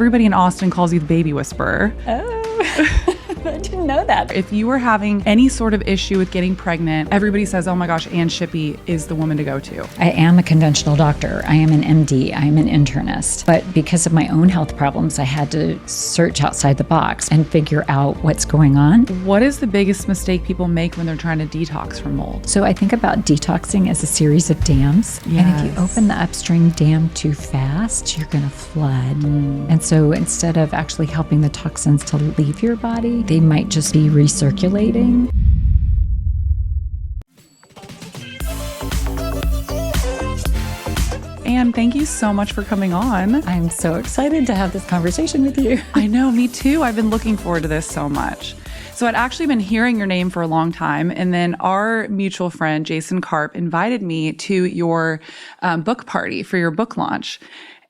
Everybody in Austin calls you the baby whisperer. Oh, I didn't know that. If you were having any sort of issue with getting pregnant, everybody says, oh my gosh, Shippy is the woman to go to. I am a conventional doctor. I am an MD. I am an internist. But because of my own health problems, I had to search outside the box and figure out what's going on. What is the biggest mistake people make when they're trying to detox from mold? So I think about detoxing as a series of dams. Yes. And if you open the upstream dam too fast, you're going to flood. And so instead of actually helping the toxins to leave your body, they might just be recirculating. Anne, thank you so much for coming on. I'm so excited to have this conversation with you. I know, me too. I've been looking forward to this so much. So I'd actually been hearing your name for a long time. And then our mutual friend, Jason Karp, invited me to your book party for your book launch.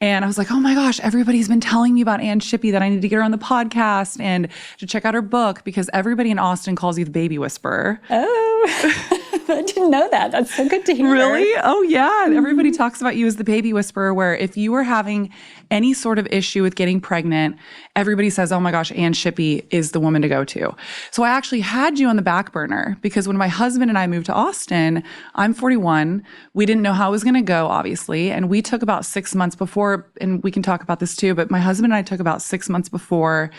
And I was like, oh my gosh, everybody's been telling me about Shippy, that I need to get her on the podcast and to check out her book because everybody in Austin calls you the baby whisperer. Oh, I didn't know that. That's so good to hear. Really? Oh yeah. Everybody talks about you as the baby whisperer, where if you were having any sort of issue with getting pregnant, everybody says, oh my gosh, Shippy is the woman to go to. So I actually had you on the back burner because when my husband and I moved to Austin, I'm 41. We didn't know how it was going to go, obviously. And we took about 6 months before, and we can talk about this too, but my husband and I took about 6 months before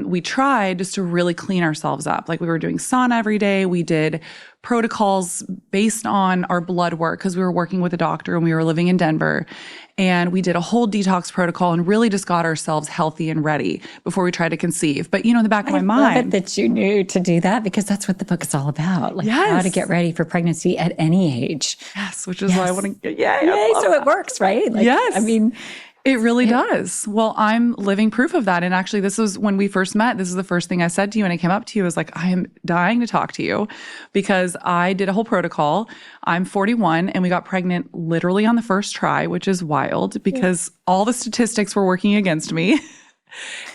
we tried just to really clean ourselves up. Like we were doing sauna every day. We did protocols based on our blood work because we were working with a doctor and we were living in Denver. And we did a whole detox protocol and really just got ourselves healthy and ready before we tried to conceive. But, in the back of my mind. I love it that you knew to do that because that's what the book is all about. Like how to get ready for pregnancy at any age. Yes, which is why I want to, Yay, so it works, right? Like, yes. I mean, it really does. Well, I'm living proof of that. And actually, this was when we first met. This is the first thing I said to you when I came up to you. I was like, I am dying to talk to you because I did a whole protocol. I'm 41 and we got pregnant literally on the first try, which is wild because all the statistics were working against me.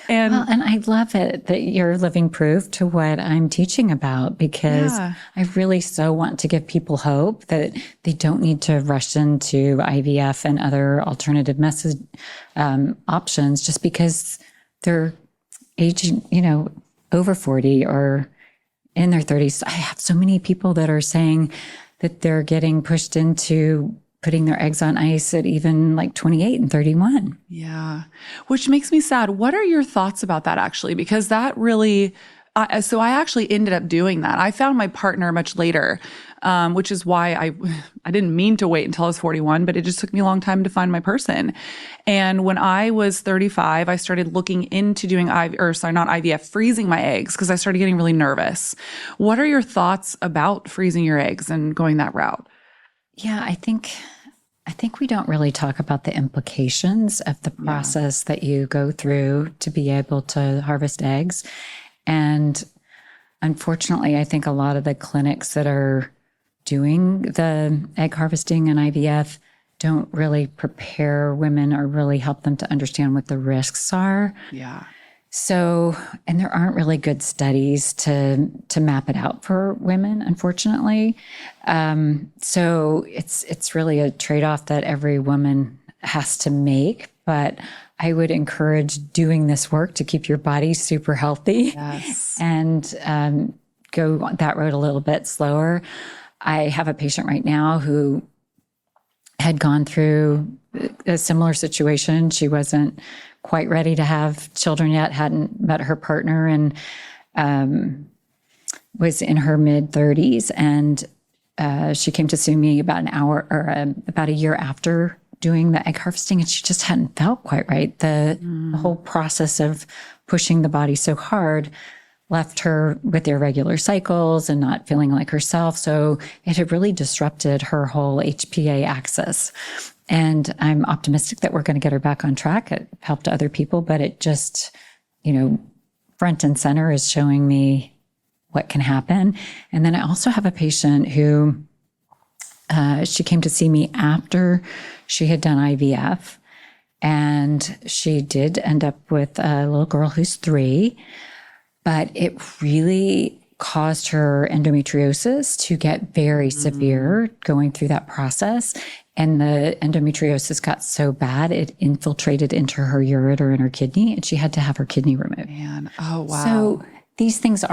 And I love it that you're living proof to what I'm teaching about because I really so want to give people hope that they don't need to rush into IVF and other alternative options just because they're aging, over 40 or in their 30s. I have so many people that are saying that they're getting pushed into putting their eggs on ice at even like 28 and 31. Yeah. Which makes me sad. What are your thoughts about that actually? Because that really, so I actually ended up doing that. I found my partner much later, which is why I didn't mean to wait until I was 41, but it just took me a long time to find my person. And when I was 35, I started looking into doing freezing my eggs because I started getting really nervous. What are your thoughts about freezing your eggs and going that route? Yeah, I think we don't really talk about the implications of the process that you go through to be able to harvest eggs. And unfortunately, I think a lot of the clinics that are doing the egg harvesting and IVF don't really prepare women or really help them to understand what the risks are. Yeah. So, and there aren't really good studies to map it out for women, unfortunately. So it's really a trade-off that every woman has to make. But I would encourage doing this work to keep your body super healthy and go that road a little bit slower. I have a patient right now who had gone through a similar situation. She wasn't quite ready to have children yet, hadn't met her partner, and was in her mid-30s. And she came to see me about about a year after doing the egg harvesting, and she just hadn't felt quite right. The whole process of pushing the body so hard left her with irregular cycles and not feeling like herself. So it had really disrupted her whole HPA axis. And I'm optimistic that we're going to get her back on track. It helped other people, but it just, front and center is showing me what can happen. And then I also have a patient who, she came to see me after she had done IVF, and she did end up with a little girl who's 3, but it really caused her endometriosis to get very severe going through that process. And the endometriosis got so bad, it infiltrated into her ureter and her kidney, and she had to have her kidney removed. Man, oh wow. So these things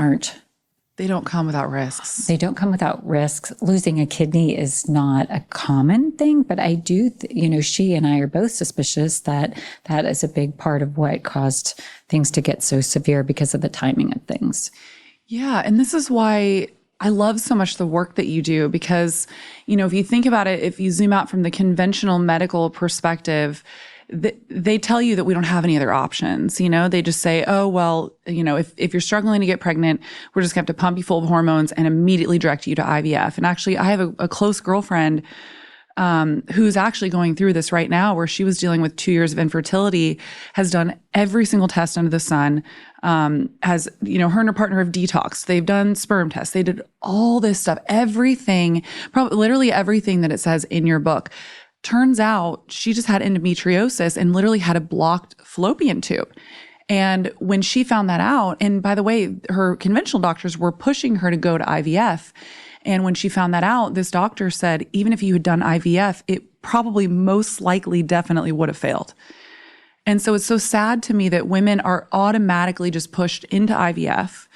They don't come without risks. they don't come without risks. Losing a kidney is not a common thing, but I do, she and I are both suspicious that that is a big part of what caused things to get so severe because of the timing of things. Yeah. And this is why I love so much the work that you do, because, if you think about it, if you zoom out from the conventional medical perspective, they tell you that we don't have any other options. They just say, oh, well, if you're struggling to get pregnant, we're just going to have to pump you full of hormones and immediately direct you to IVF. And actually, I have a close girlfriend who's actually going through this right now, where she was dealing with 2 years of infertility, has done every single test under the sun, has, her and her partner have detoxed. They've done sperm tests. They did all this stuff, everything, probably literally everything that it says in your book. Turns out she just had endometriosis and literally had a blocked fallopian tube. And when she found that out, and by the way, her conventional doctors were pushing her to go to IVF. And when she found that out, this doctor said, even if you had done IVF, it probably most likely definitely would have failed. And so it's so sad to me that women are automatically just pushed into IVF.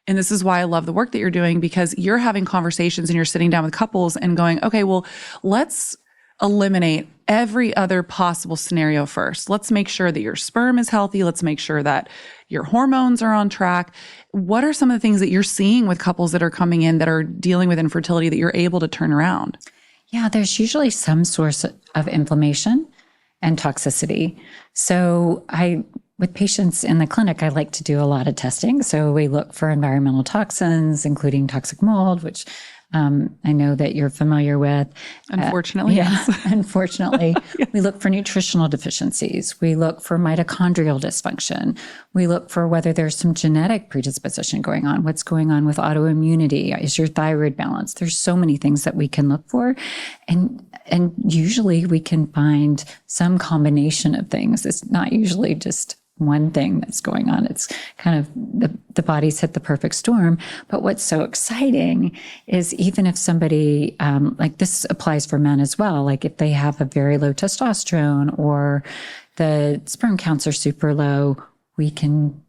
And this is why I love the work that you're doing, because you're having conversations and you're sitting down with couples and going, okay, well, let's eliminate every other possible scenario first. Let's make sure that your sperm is healthy. Let's make sure that your hormones are on track. What are some of the things that you're seeing with couples that are coming in that are dealing with infertility that you're able to turn around? Yeah, there's usually some source of inflammation and toxicity. So with patients in the clinic, I like to do a lot of testing. So we look for environmental toxins, including toxic mold, which I know that you're familiar with. Unfortunately, yes. Unfortunately, yes. We look for nutritional deficiencies. We look for mitochondrial dysfunction. We look for whether there's some genetic predisposition going on. What's going on with autoimmunity? Is your thyroid balanced? There's so many things that we can look for. And usually we can find some combination of things. It's not usually just one thing that's going on. It's kind of the body's hit the perfect storm. But what's so exciting is even if somebody, like this applies for men as well, like if they have a very low testosterone or the sperm counts are super low, we can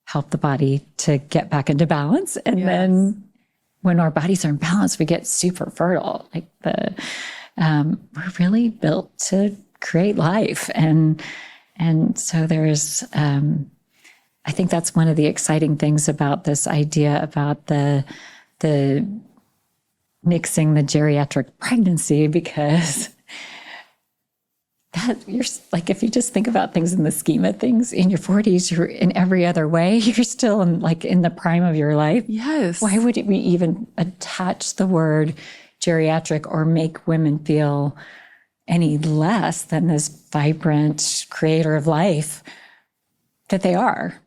help the body to get back into balance. And then when our bodies are in balance, we get super fertile. Like we're really built to create life. And so there's, I think that's one of the exciting things about this idea about the mixing the geriatric pregnancy, because that you're like, if you just think about things in the scheme of things, in your 40s, you're in every other way, you're still in the prime of your life. Yes. Why would we even attach the word geriatric or make women feel any less than this vibrant creator of life that they are?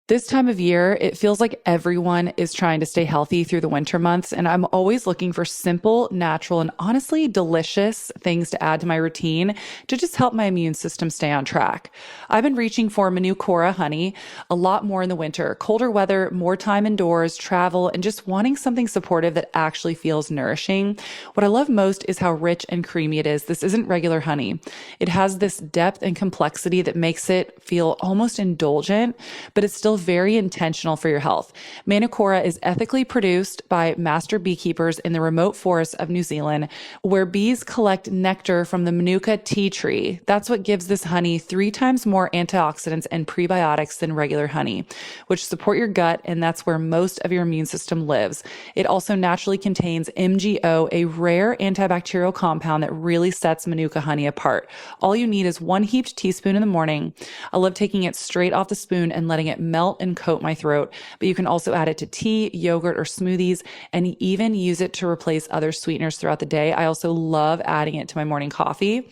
This time of year, it feels like everyone is trying to stay healthy through the winter months, and I'm always looking for simple, natural, and honestly delicious things to add to my routine to just help my immune system stay on track. I've been reaching for Manucora honey a lot more in the winter. Colder weather, more time indoors, travel, and just wanting something supportive that actually feels nourishing. What I love most is how rich and creamy it is. This isn't regular honey. It has this depth and complexity that makes it feel almost indulgent, but it's still very intentional for your health. Manucora is ethically produced by master beekeepers in the remote forests of New Zealand, where bees collect nectar from the Manuka tea tree. That's what gives this honey 3 times more antioxidants and prebiotics than regular honey, which support your gut, and that's where most of your immune system lives. It also naturally contains MgO, a rare antibacterial compound that really sets Manuka honey apart. All you need is 1 heaped teaspoon in the morning. I love taking it straight off the spoon and letting it melt and coat my throat, but you can also add it to tea, yogurt, or smoothies, and even use it to replace other sweeteners throughout the day. I also love adding it to my morning coffee.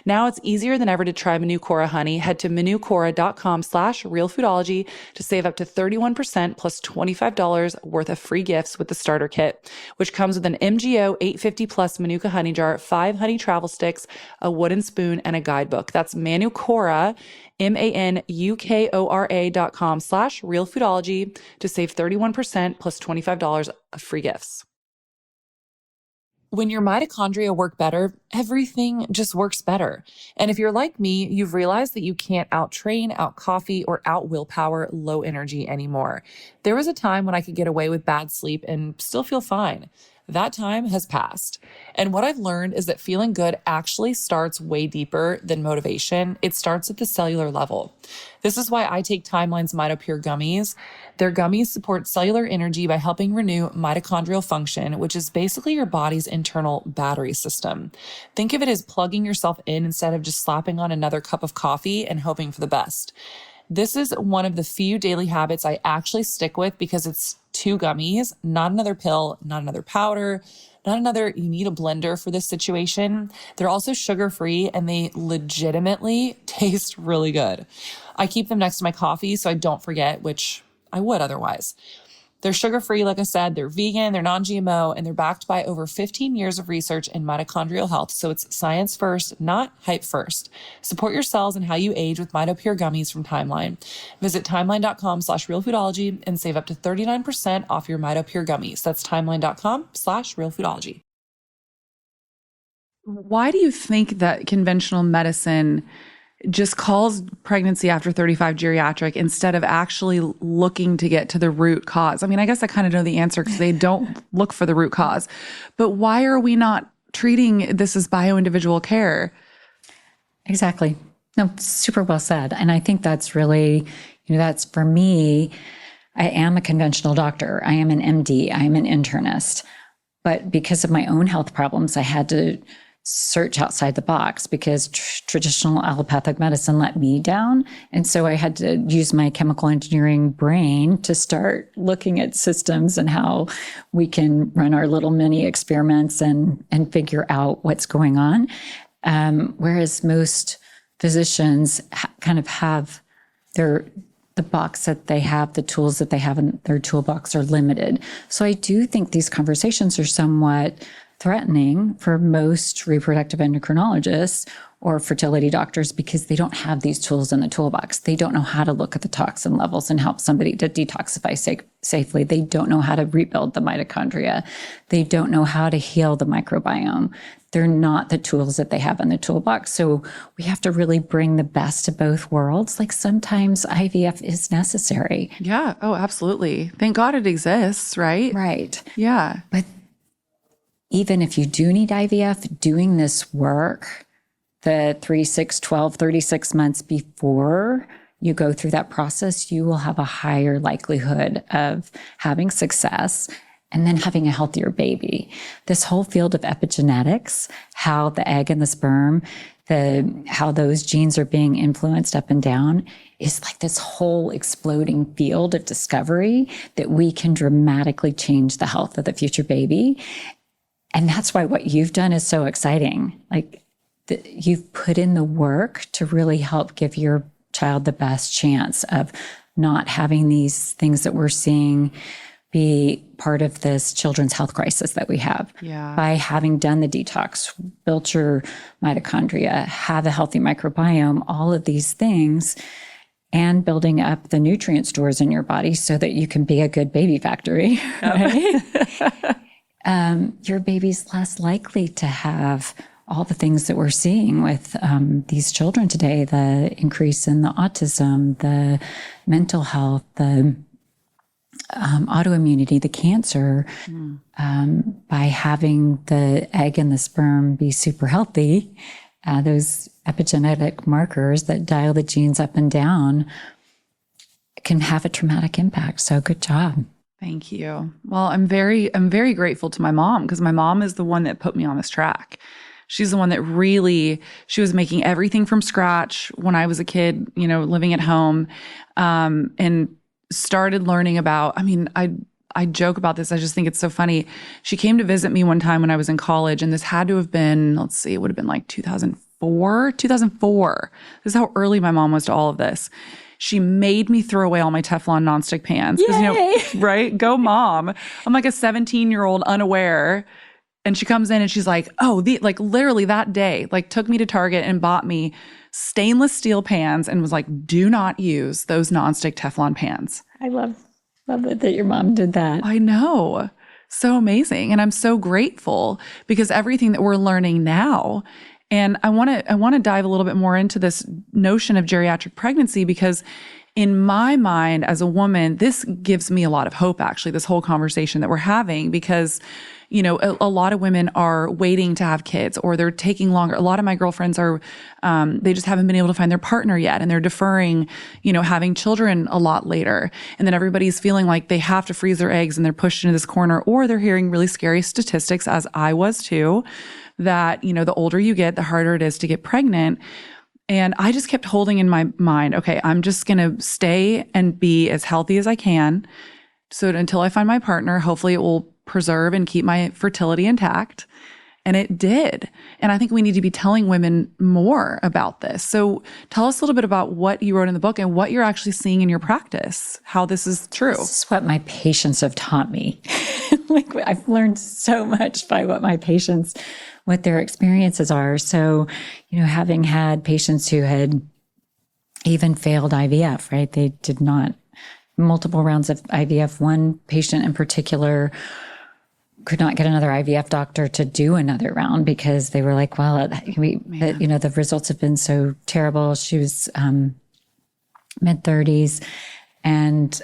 Now it's easier than ever to try Manucora honey. Head to manucora.com/realfoodology to save up to 31% plus $25 worth of free gifts with the starter kit, which comes with an MgO 850 plus Manuka honey jar, 5 honey travel sticks, a wooden spoon, and a guidebook. That's Manucora, manucora.com/realfoodology to save 31% plus $25 of free gifts. When your mitochondria work better, everything just works better. And if you're like me, you've realized that you can't out-train, out-coffee, or out-willpower low energy anymore. There was a time when I could get away with bad sleep and still feel fine. That time has passed. And what I've learned is that feeling good actually starts way deeper than motivation. It starts at the cellular level. This is why I take Timeline's MitoPure gummies. Their gummies support cellular energy by helping renew mitochondrial function, which is basically your body's internal battery system. Think of it as plugging yourself in instead of just slapping on another cup of coffee and hoping for the best. This is one of the few daily habits I actually stick with because it's 2 gummies, not another pill, not another powder, not another, you need a blender for this situation. They're also sugar-free and they legitimately taste really good. I keep them next to my coffee so I don't forget, which I would otherwise. They're sugar-free, like I said, they're vegan, they're non-GMO, and they're backed by over 15 years of research in mitochondrial health. So it's science first, not hype first. Support your cells and how you age with MitoPure gummies from Timeline. Visit timeline.com/realfoodology and save up to 39% off your MitoPure gummies. That's timeline.com/realfoodology. Why do you think that conventional medicine just calls pregnancy after 35 geriatric instead of actually looking to get to the root cause? I mean, I guess I kind of know the answer because they don't look for the root cause. But why are we not treating this as bio-individual care? Exactly. No, super well said. And I think that's really, that's for me, I am a conventional doctor. I am an MD. I am an internist. But because of my own health problems, I had to search outside the box because traditional allopathic medicine let me down. And so I had to use my chemical engineering brain to start looking at systems and how we can run our little mini experiments and figure out what's going on. Whereas most physicians kind of have the box that they have, the tools that they have in their toolbox are limited. So I do think these conversations are somewhat threatening for most reproductive endocrinologists or fertility doctors because they don't have these tools in the toolbox. They don't know how to look at the toxin levels and help somebody to detoxify safely. They don't know how to rebuild the mitochondria. They don't know how to heal the microbiome. They're not the tools that they have in the toolbox. So we have to really bring the best of both worlds. Like sometimes IVF is necessary. Yeah. Oh, absolutely. Thank God it exists, right? Right. Yeah. But even if you do need IVF, doing this work, the 3, 6, 12, 36 months before you go through that process, you will have a higher likelihood of having success and then having a healthier baby. This whole field of epigenetics, how the egg and the sperm, how those genes are being influenced up and down, is like this whole exploding field of discovery that we can dramatically change the health of the future baby. And that's why what you've done is so exciting. Like you've put in the work to really help give your child the best chance of not having these things that we're seeing be part of this children's health crisis that we have. Yeah. By having done the detox, built your mitochondria, have a healthy microbiome, all of these things, and building up the nutrient stores in your body so that you can be a good baby factory, right? Your baby's less likely to have all the things that we're seeing with these children today, the increase in the autism, the mental health, the autoimmunity, the cancer, by having the egg and the sperm be super healthy, those epigenetic markers that dial the genes up and down can have a traumatic impact. So good job. Thank you. Well, I'm very grateful to my mom because my mom is the one that put me on this track. She's the one that she was making everything from scratch when I was a kid, living at home, and started learning about, I joke about this. I just think it's so funny. She came to visit me one time when I was in college, and this had to have been, it would have been like 2004. This is how early my mom was to all of this. She made me throw away all my Teflon nonstick pans. Right? Go mom. I'm like a 17-year-old unaware. And she comes in and she's like, literally that day, took me to Target and bought me stainless steel pans and was like, do not use those nonstick Teflon pans. I love it that your mom did that. I know. So amazing. And I'm so grateful because everything that we're learning now. And I want to dive a little bit more into this notion of geriatric pregnancy, because in my mind as a woman, this gives me a lot of hope, actually, this whole conversation that we're having, because, you know, a lot of women are waiting to have kids, or they're taking longer. A lot of my girlfriends are, they just haven't been able to find their partner yet. And they're deferring, you know, having children a lot later. And then everybody's feeling like they have to freeze their eggs and they're pushed into this corner, or they're hearing really scary statistics, as I was too, that, you know, the older you get, the harder it is to get pregnant. And I just kept holding in my mind, okay, I'm just going to stay and be as healthy as I can. So until I find my partner, hopefully it will preserve and keep my fertility intact. And it did. And I think we need to be telling women more about this. So tell us a little bit about what you wrote in the book and what you're actually seeing in your practice, how this is true. This is what my patients have taught me. Like, I've learned so much by what their experiences are. So, you know, having had patients who had even failed IVF, right? They did not, multiple rounds of IVF. One patient in particular could not get another IVF doctor to do another round because they were like, well, the results have been so terrible. She was mid-30s. And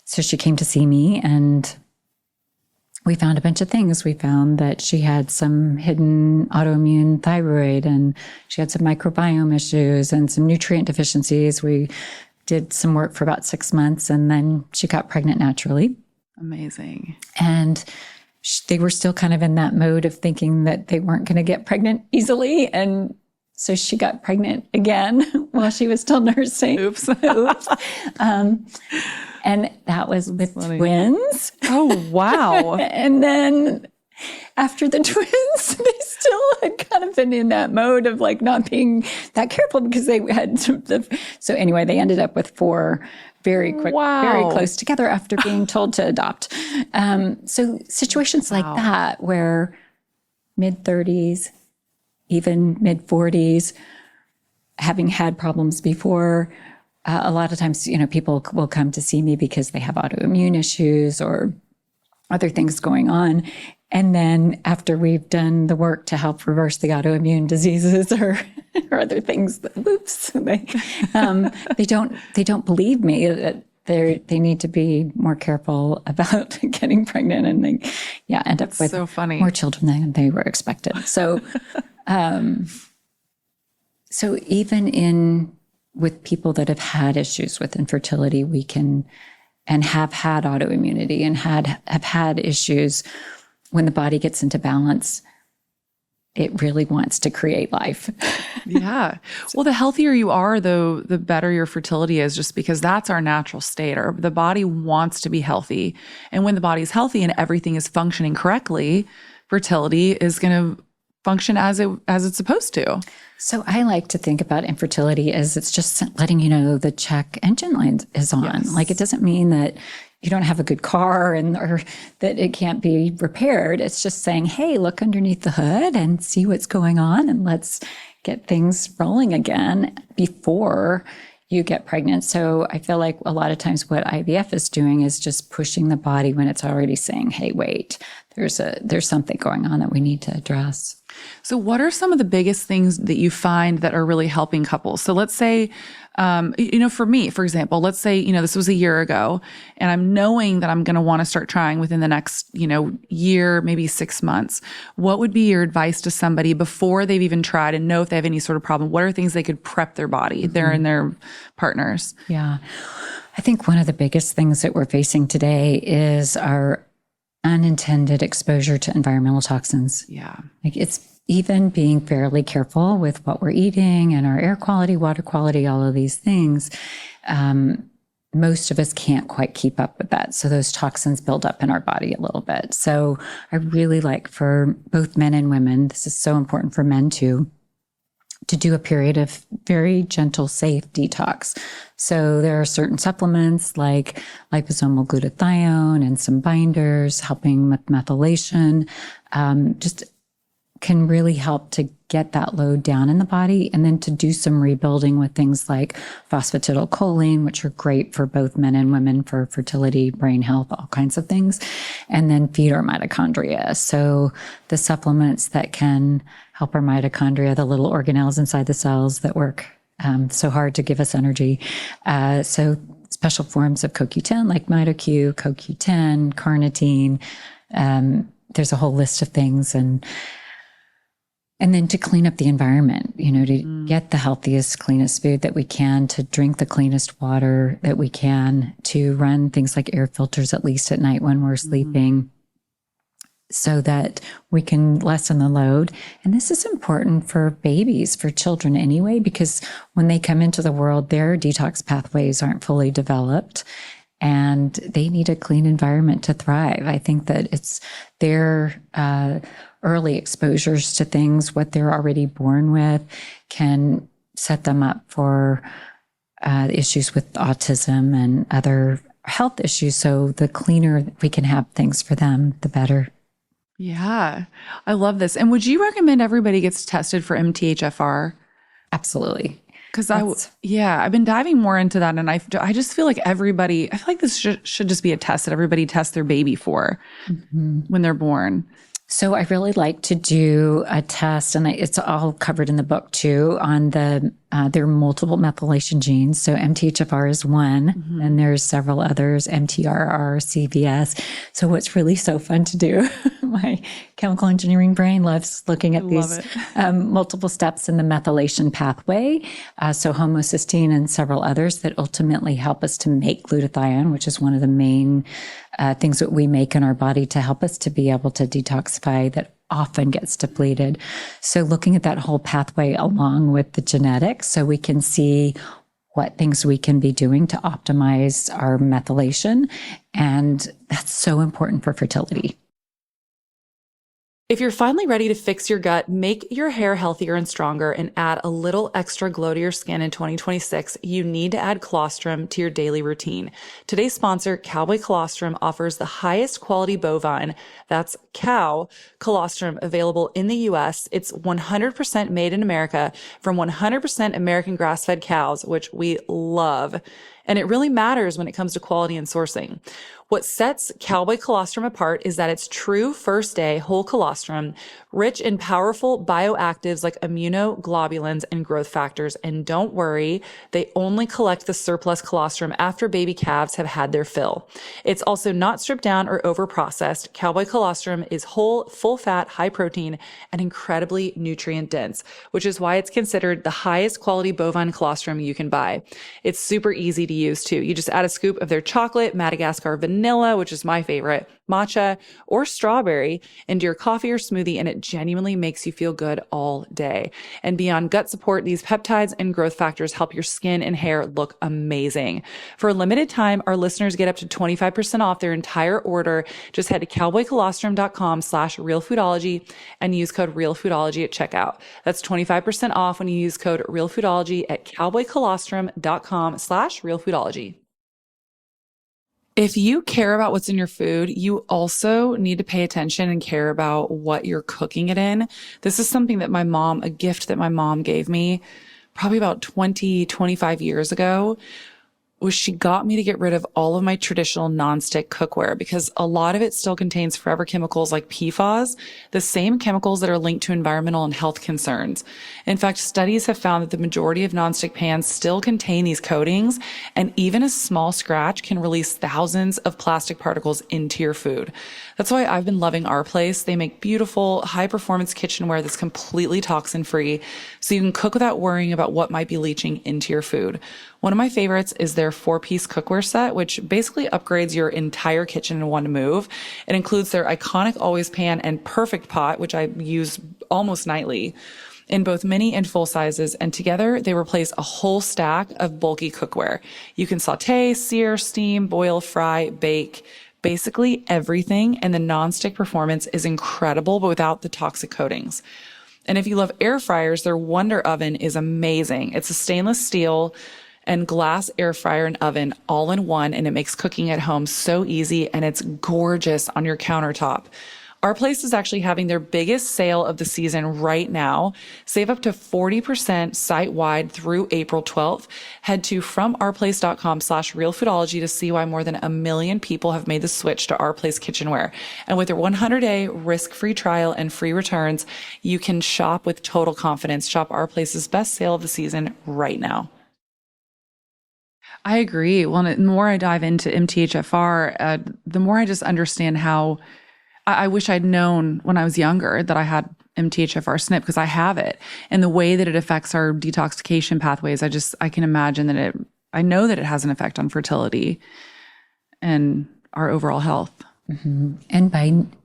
so she came to see me, and we found a bunch of things. We found that she had some hidden autoimmune thyroid, and she had some microbiome issues and some nutrient deficiencies. We did some work for about 6 months, and then she got pregnant naturally. Amazing. And they were still kind of in that mode of thinking that they weren't going to get pregnant easily. And so she got pregnant again while she was still nursing. Oops. Oops. And that was with twins. Oh, wow. And then after the twins, they still had kind of been in that mode of like not being that careful because they had so anyway, they ended up with 4 very quick, very close together after being told to adopt. So situations like that where mid-30s, even mid-40s, having had problems before, a lot of times, you know, people will come to see me because they have autoimmune issues or other things going on. And then after we've done the work to help reverse the autoimmune diseases or other things, they don't believe me that they need to be more careful about getting pregnant, and they end up with so funny. More children than they were expected. So, so even with people that have had issues with infertility, we can, and have had autoimmunity and have had issues, when the body gets into balance, it really wants to create life. Yeah. Well, the healthier you are, though, the better your fertility is, just because that's our natural state. The body wants to be healthy. And when the body is healthy and everything is functioning correctly, fertility is going to function as it's supposed to. So I like to think about infertility as it's just letting you know the check engine light is on. Yes. Like, it doesn't mean that you don't have a good car or that it can't be repaired. It's just saying, hey, look underneath the hood and see what's going on, and let's get things rolling again before you get pregnant. So I feel like a lot of times what IVF is doing is just pushing the body when it's already saying, hey, wait, there's something going on that we need to address. So what are some of the biggest things that you find that are really helping couples? So let's say, for me, for example, let's say, this was a year ago, and I'm knowing that I'm going to want to start trying within the next, year, maybe 6 months. What would be your advice to somebody before they've even tried and know if they have any sort of problem? What are things they could prep their body, their and their partners? Yeah. I think one of the biggest things that we're facing today is our unintended exposure to environmental toxins. Yeah. Like, it's even being fairly careful with what we're eating and our air quality, water quality, all of these things. Most of us can't quite keep up with that. So those toxins build up in our body a little bit. So I really like, for both men and women, this is so important for men too, to do a period of very gentle, safe detox. So there are certain supplements like liposomal glutathione and some binders helping with methylation, just can really help to get that load down in the body, and then to do some rebuilding with things like phosphatidylcholine, which are great for both men and women for fertility, brain health, all kinds of things, and then feed our mitochondria. So the supplements that can help our mitochondria, the little organelles inside the cells that work so hard to give us energy. So special forms of CoQ10 like MitoQ, CoQ10, carnitine. There's a whole list of things, and then to clean up the environment, to get the healthiest, cleanest food that we can, to drink the cleanest water that we can, to run things like air filters at least at night when we're sleeping, so that we can lessen the load. And this is important for babies, for children anyway, because when they come into the world, their detox pathways aren't fully developed, and they need a clean environment to thrive. I think that it's their early exposures to things, what they're already born with, can set them up for issues with autism and other health issues. So the cleaner we can have things for them, the better. Yeah, I love this. And would you recommend everybody gets tested for MTHFR? Absolutely. Because I've been diving more into that, and I just feel like I feel like this should just be a test that everybody tests their baby for when they're born. So I really like to do a test, and it's all covered in the book too, on there are multiple methylation genes. So MTHFR is one, and there's several others, MTRR, CVS. So what's really so fun to do, my chemical engineering brain loves looking at these multiple steps in the methylation pathway. So homocysteine and several others that ultimately help us to make glutathione, which is one of the main things that we make in our body to help us to be able to detoxify that often gets depleted. So looking at that whole pathway along with the genetics, so we can see what things we can be doing to optimize our methylation. And that's so important for fertility. If you're finally ready to fix your gut, make your hair healthier and stronger, and add a little extra glow to your skin in 2026, you need to add colostrum to your daily routine. Today's sponsor, Cowboy Colostrum, offers the highest quality bovine, that's cow, colostrum available in the U.S. It's 100% made in America from 100% American grass-fed cows, which we love. And it really matters when it comes to quality and sourcing. What sets Cowboy Colostrum apart is that it's true first day whole colostrum, rich in powerful bioactives like immunoglobulins and growth factors. And don't worry, they only collect the surplus colostrum after baby calves have had their fill. It's also not stripped down or overprocessed. Cowboy Colostrum is whole, full fat, high protein, and incredibly nutrient dense, which is why it's considered the highest quality bovine colostrum you can buy. It's super easy to use too. You just add a scoop of their chocolate, Madagascar vanilla, which is my favorite, matcha, or strawberry into your coffee or smoothie, and it genuinely makes you feel good all day. And beyond gut support, these peptides and growth factors help your skin and hair look amazing. For a limited time, our listeners get up to 25% off their entire order. Just head to cowboycolostrum.com/realfoodology and use code realfoodology at checkout. That's 25% off when you use code realfoodology at cowboycolostrum.com/realfoodology. If you care about what's in your food, you also need to pay attention and care about what you're cooking it in. This is something that a gift that my mom gave me probably about 25 years ago, was she got me to get rid of all of my traditional nonstick cookware because a lot of it still contains forever chemicals like PFAS, the same chemicals that are linked to environmental and health concerns. In fact, studies have found that the majority of nonstick pans still contain these coatings, and even a small scratch can release thousands of plastic particles into your food. That's why I've been loving Our Place. They make beautiful, high-performance kitchenware that's completely toxin-free, so you can cook without worrying about what might be leaching into your food. One of my favorites is their 4-piece cookware set, which basically upgrades your entire kitchen in one move. It includes their iconic Always Pan and Perfect Pot, which I use almost nightly, in both mini and full sizes, and together they replace a whole stack of bulky cookware. You can saute, sear, steam, boil, fry, bake, basically everything, and the nonstick performance is incredible, but without the toxic coatings. And if you love air fryers, their Wonder Oven is amazing. It's a stainless steel and glass air fryer and oven all in one, and it makes cooking at home so easy, and it's gorgeous on your countertop. Our Place is actually having their biggest sale of the season right now. Save up to 40% site-wide through April 12th. Head to FromOurPlace.com/realfoodology to see why more than 1 million people have made the switch to Our Place kitchenware. And with their 100-day risk-free trial and free returns, you can shop with total confidence. Shop Our Place's best sale of the season right now. I agree. Well, the more I dive into MTHFR, the more I just understand how I wish I'd known when I was younger that I had MTHFR SNP, because I have it, and the way that it affects our detoxification pathways. I can imagine that I know that it has an effect on fertility and our overall health. Mm-hmm. And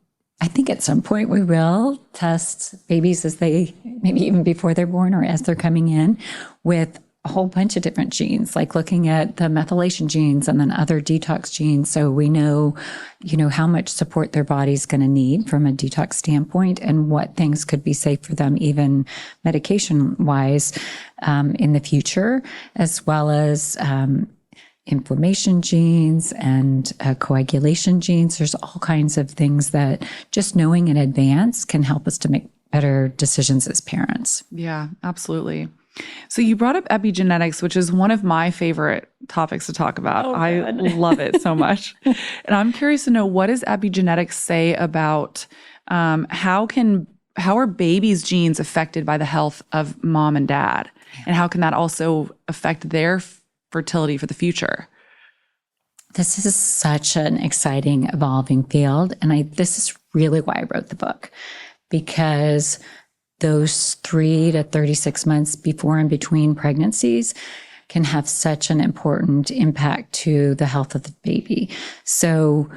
I think at some point we will test babies as maybe even before they're born or as they're coming in, with a whole bunch of different genes, like looking at the methylation genes and then other detox genes. So we know, how much support their body's going to need from a detox standpoint, and what things could be safe for them, even medication wise, in the future, as well as, inflammation genes and coagulation genes. There's all kinds of things that just knowing in advance can help us to make better decisions as parents. Yeah, absolutely. So you brought up epigenetics, which is one of my favorite topics to talk about. Oh, I love it so much. And I'm curious to know, what does epigenetics say about how are babies' genes affected by the health of mom and dad? And how can that also affect their fertility for the future? This is such an exciting, evolving field. And this is really why I wrote the book, because those 3 to 36 months before and between pregnancies can have such an important impact to the health of the baby. So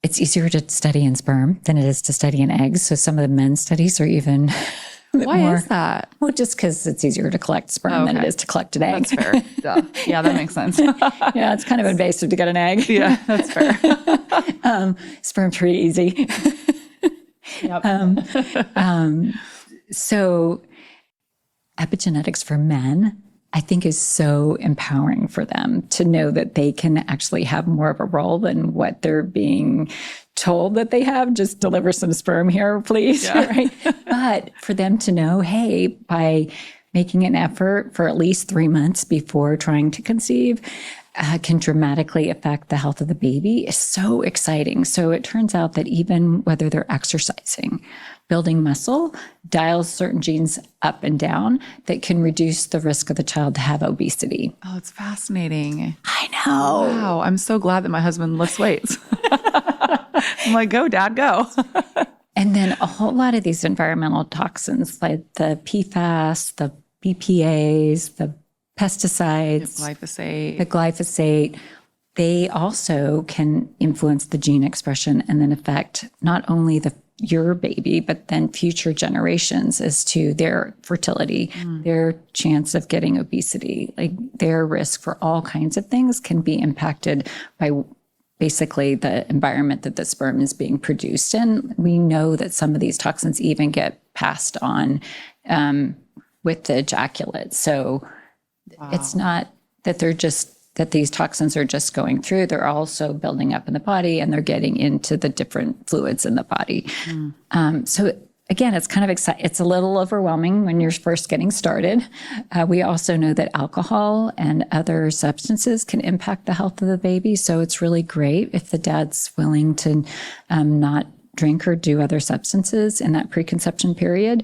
it's easier to study in sperm than it is to study in eggs. So some of the men's studies are even Why is that? Well, just because it's easier to collect sperm than it is to collect an egg. That's fair. Duh. Yeah, that makes sense. Yeah, it's kind of invasive to get an egg. Yeah, that's fair. Sperm's pretty easy. Yep. So epigenetics for men, I think, is so empowering for them to know that they can actually have more of a role than what they're being told that they have. Just deliver some sperm here, please. Yeah. Right? But for them to know, hey, by making an effort for at least 3 months before trying to conceive, can dramatically affect the health of the baby is so exciting. So it turns out that even whether they're exercising, building muscle, dials certain genes up and down that can reduce the risk of the child to have obesity. Oh, it's fascinating. I know. Wow. I'm so glad that my husband lifts weights. I'm like, go, Dad, go. And then a whole lot of these environmental toxins, like the PFAS, the BPAs, the pesticides, the glyphosate, they also can influence the gene expression and then affect not only your baby, but then future generations as to their fertility, their chance of getting obesity, like their risk for all kinds of things can be impacted by basically the environment that the sperm is being produced in. We know that some of these toxins even get passed on with the ejaculate. So it's not that that these toxins are just going through, they're also building up in the body and they're getting into the different fluids in the body. So again, it's kind of exciting. It's a little overwhelming when you're first getting started. We also know that alcohol and other substances can impact the health of the baby. So it's really great if the dad's willing to not drink or do other substances in that preconception period.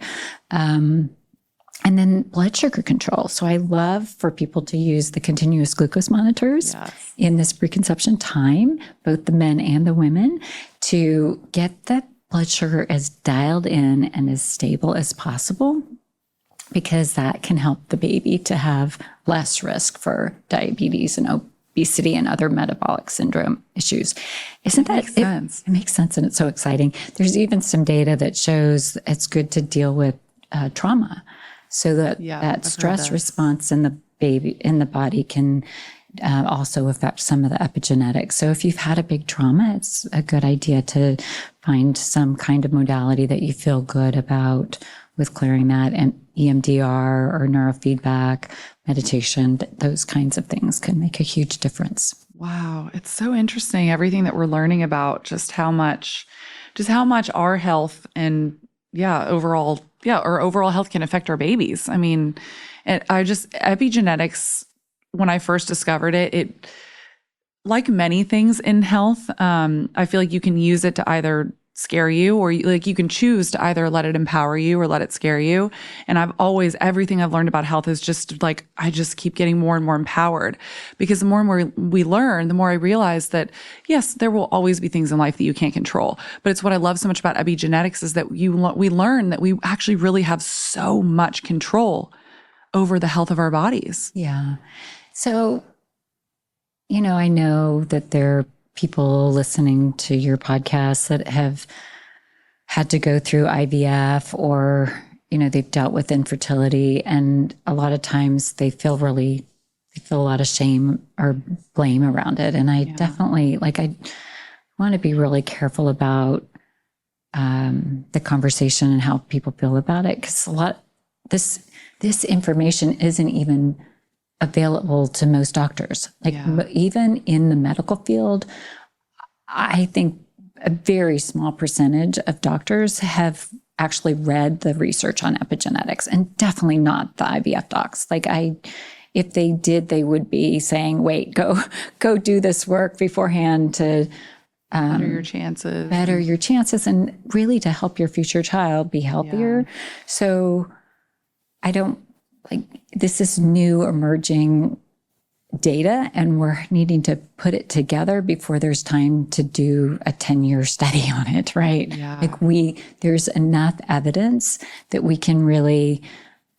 And then blood sugar control. So I love for people to use the continuous glucose monitors in this preconception time, both the men and the women, to get that blood sugar as dialed in and as stable as possible, because that can help the baby to have less risk for diabetes and obesity and other metabolic syndrome issues. Isn't that makes sense? It makes sense, and it's so exciting. There's even some data that shows it's good to deal with trauma. So that stress response in the body can also affect some of the epigenetics. So if you've had a big trauma, it's a good idea to find some kind of modality that you feel good about with clearing that, and EMDR or neurofeedback, meditation, those kinds of things can make a huge difference. Wow. It's so interesting. Everything that we're learning about just how much our health and our overall health can affect our babies. I mean, epigenetics, when I first discovered it, like many things in health, I feel like you can use it to either scare you or you can choose to either let it empower you or let it scare you. And everything I've learned about health is just like, I just keep getting more and more empowered because the more and more we learn, the more I realize that yes, there will always be things in life that you can't control. But it's what I love so much about epigenetics is that we learn that we actually really have so much control over the health of our bodies. Yeah. So, I know that there are people listening to your podcast that have had to go through IVF or, they've dealt with infertility. And a lot of times they feel a lot of shame or blame around it. And I definitely, I want to be really careful about the conversation and how people feel about it. Because this information isn't even available to most doctors. Even in the medical field, I think a very small percentage of doctors have actually read the research on epigenetics, and definitely not the IVF docs. If they did, they would be saying, wait, go do this work beforehand to Better your chances. And really to help your future child be healthier. Yeah. So this is new emerging data, and we're needing to put it together before there's time to do a 10-year study on it, right? Yeah. There's enough evidence that we can really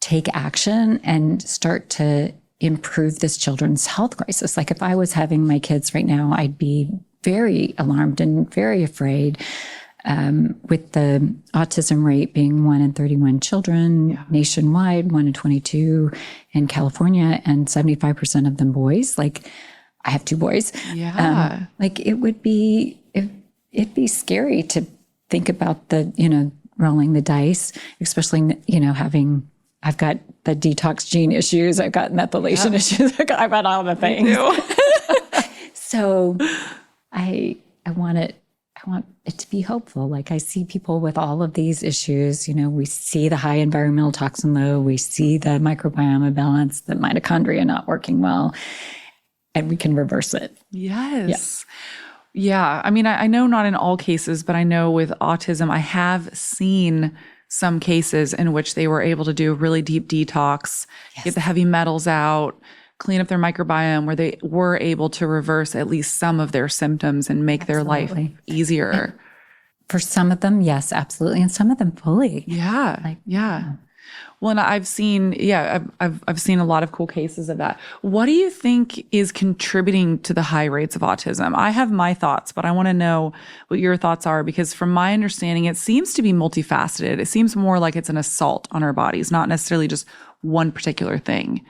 take action and start to improve this children's health crisis. If I was having my kids right now, I'd be very alarmed and very afraid. With the autism rate being 1 in 31 children nationwide, 1 in 22 in California, and 75% of them boys. I have 2 boys. Yeah. It'd be scary to think about rolling the dice, especially, I've got the detox gene issues. I've got methylation issues. I've got all the things. So I want it to be hopeful. I see people with all of these issues. We see the high environmental toxin load. We see the microbiome imbalance, the mitochondria not working well, and we can reverse it. Yes. Yeah. I mean, I know not in all cases, but I know with autism, I have seen some cases in which they were able to do a really deep detox, get the heavy metals out, clean up their microbiome, where they were able to reverse at least some of their symptoms and make their life easier. And for some of them, yes, absolutely. And some of them fully. Yeah. Well, and I've seen a lot of cool cases of that. What do you think is contributing to the high rates of autism? I have my thoughts, but I want to know what your thoughts are, because from my understanding, it seems to be multifaceted. It seems more like it's an assault on our bodies, not necessarily just one particular thing.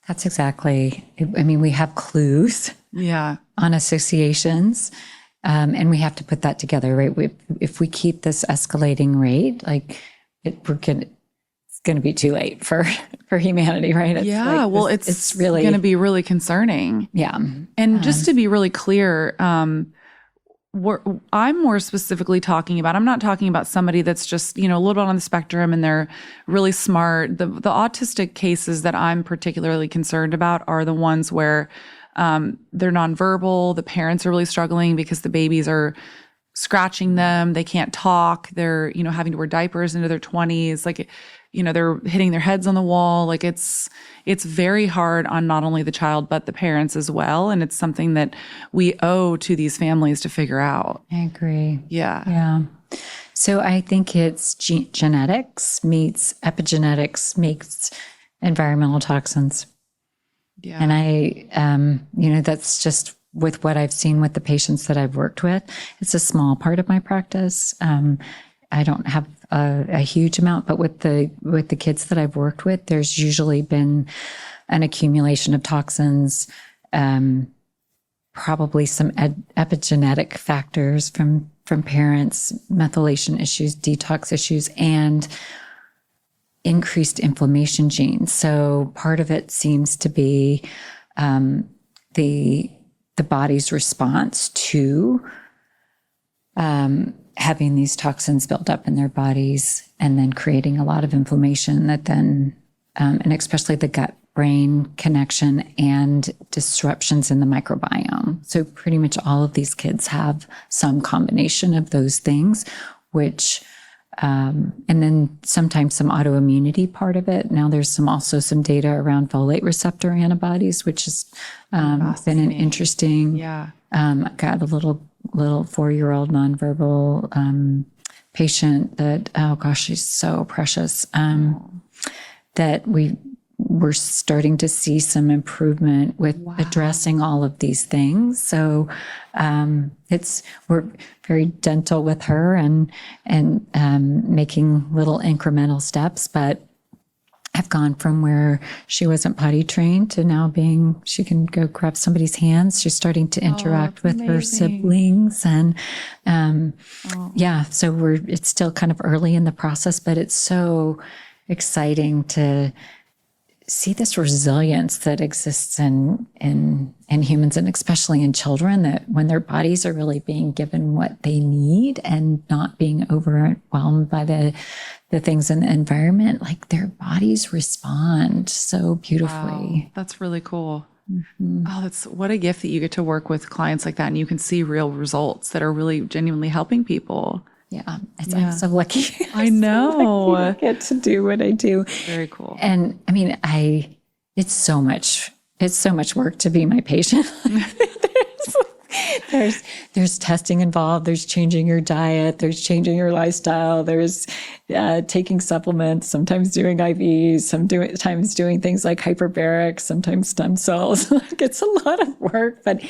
That's exactly. We have clues on associations, and we have to put that together, right? If we keep this escalating rate, it's going to be too late for humanity, right? It's really going to be really concerning. Yeah. And just to be really clear, I'm more specifically talking about, I'm not talking about somebody that's just, a little bit on the spectrum and they're really smart. The autistic cases that I'm particularly concerned about are the ones where they're nonverbal. The parents are really struggling because the babies are scratching them. They can't talk. They're, having to wear diapers into their 20s. They're hitting their heads on the wall. It's very hard on not only the child, but the parents as well. And it's something that we owe to these families to figure out. I agree. Yeah. Yeah. So I think it's genetics meets epigenetics meets environmental toxins. Yeah. And I, that's just with what I've seen with the patients that I've worked with. It's a small part of my practice. I don't have a huge amount, but with the kids that I've worked with, there's usually been an accumulation of toxins, probably some epigenetic factors from parents, methylation issues, detox issues, and increased inflammation genes. So part of it seems to be the the body's response to having these toxins built up in their bodies and then creating a lot of inflammation that then, and especially the gut brain connection and disruptions in the microbiome. So pretty much all of these kids have some combination of those things, which, and then sometimes some autoimmunity part of it. Now there's also some data around folate receptor antibodies, which has been an interesting, got a little 4-year-old nonverbal patient that, oh gosh, she's so precious, that we're starting to see some improvement with addressing all of these things. So we're very gentle with her and making little incremental steps, but I've gone from where she wasn't potty trained to now she can go grab somebody's hands. She's starting to interact with her siblings. And so it's still kind of early in the process, but it's so exciting to see this resilience that exists in humans, and especially in children, that when their bodies are really being given what they need and not being overwhelmed by the things in the environment, like their bodies respond so beautifully. Wow, that's really cool. Mm-hmm. Oh, what a gift that you get to work with clients like that and you can see real results that are really genuinely helping people. Yeah, I'm so lucky. I know. I get to do what I do. Very cool. And I mean, it's so much work to be my patient. There's testing involved. There's changing your diet. There's changing your lifestyle. There's taking supplements, sometimes doing IVs, sometimes doing things like hyperbarics, sometimes stem cells. It's a lot of work, but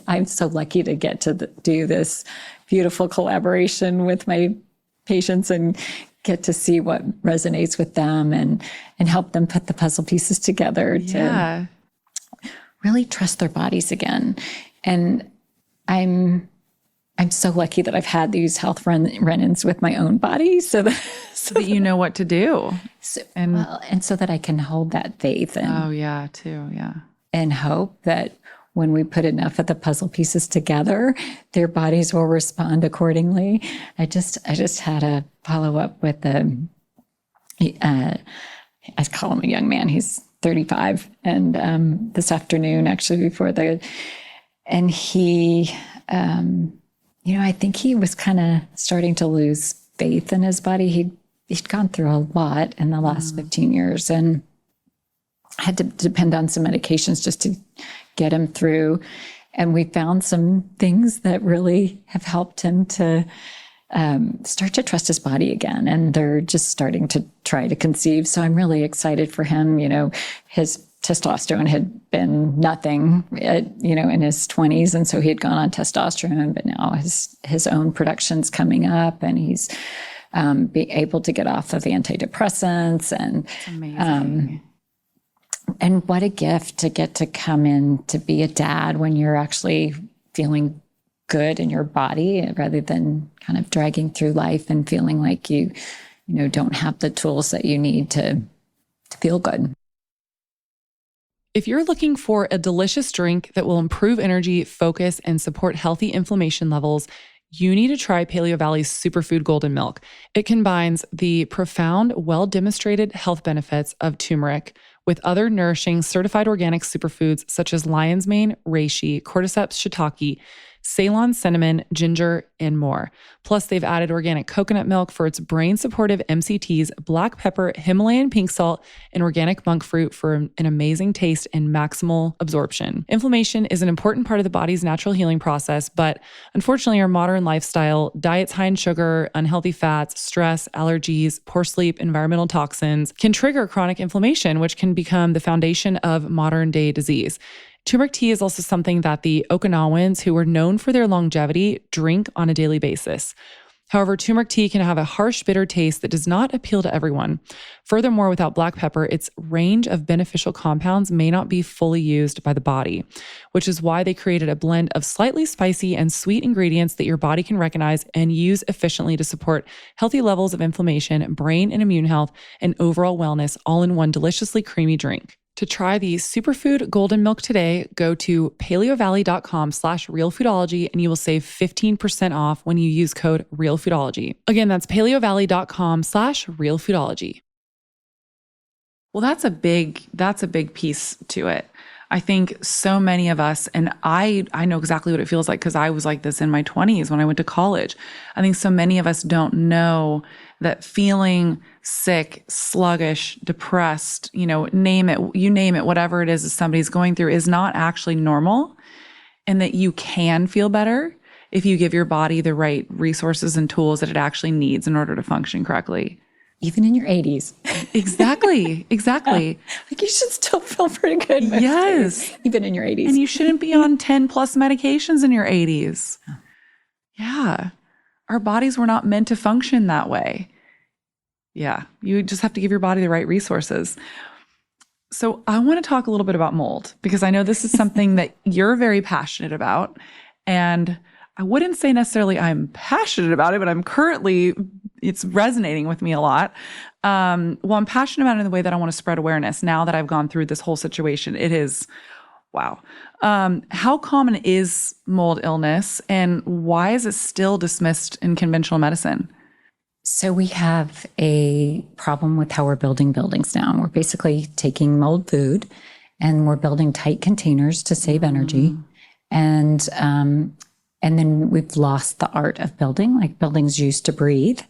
I'm so lucky to get to do this beautiful collaboration with my patients and get to see what resonates with them and help them put the puzzle pieces together to really trust their bodies again. And I'm so lucky that I've had these health run-ins with my own body so that you know what to do. And so that I can hold that faith and hope that when we put enough of the puzzle pieces together, their bodies will respond accordingly. I just had a follow-up with I call him a young man. He's 35. And this afternoon, actually, and he, I think he was kind of starting to lose faith in his body. He'd gone through a lot in the last 15 years and had to depend on some medications just to get him through. And we found some things that really have helped him to start to trust his body again. And they're just starting to try to conceive. So I'm really excited for him. His testosterone had been nothing, in his 20s. And so he had gone on testosterone, but now his own production's coming up and he's being able to get off of antidepressants. And that's amazing. And what a gift to get to come in to be a dad when you're actually feeling good in your body rather than kind of dragging through life and feeling like you don't have the tools that you need to feel good. If you're looking for a delicious drink that will improve energy, focus, and support healthy inflammation levels, you need to try Paleo Valley's Superfood Golden Milk. It combines the profound, well-demonstrated health benefits of turmeric with other nourishing certified organic superfoods such as lion's mane, reishi, cordyceps shiitake, Ceylon cinnamon, ginger, and more. Plus, they've added organic coconut milk for its brain-supportive MCTs, black pepper, Himalayan pink salt, and organic monk fruit for an amazing taste and maximal absorption. Inflammation is an important part of the body's natural healing process, but unfortunately, our modern lifestyle, diets high in sugar, unhealthy fats, stress, allergies, poor sleep, environmental toxins can trigger chronic inflammation, which can become the foundation of modern-day disease. Turmeric tea is also something that the Okinawans, who were known for their longevity, drink on a daily basis. However, turmeric tea can have a harsh, bitter taste that does not appeal to everyone. Furthermore, without black pepper, its range of beneficial compounds may not be fully used by the body, which is why they created a blend of slightly spicy and sweet ingredients that your body can recognize and use efficiently to support healthy levels of inflammation, brain and immune health, and overall wellness, all in one deliciously creamy drink. To try the superfood golden milk today, go to paleovalley.com/realfoodology and you will save 15% off when you use code realfoodology. Again, that's paleovalley.com/realfoodology. Well, that's a big piece to it. I think so many of us, and I know exactly what it feels like because I was like this in my 20s when I went to college. I think so many of us don't know that feeling sick, sluggish, depressed, name it, whatever it is that somebody's going through is not actually normal, and that you can feel better if you give your body the right resources and tools that it actually needs in order to function correctly. Even in your 80s. Exactly. Like you should still feel pretty good. Yes. Even in your 80s. And you shouldn't be on 10 plus medications in your 80s. Yeah. Our bodies were not meant to function that way. Yeah. You just have to give your body the right resources. So I want to talk a little bit about mold because I know this is something that you're very passionate about. And I wouldn't say necessarily I'm passionate about it, but it's resonating with me a lot. I'm passionate about it in the way that I want to spread awareness now that I've gone through this whole situation. It is, wow. How common is mold illness and why is it still dismissed in conventional medicine? So we have a problem with how we're building buildings now. We're basically taking mold food and we're building tight containers to save energy. And then we've lost the art of building, like buildings used to breathe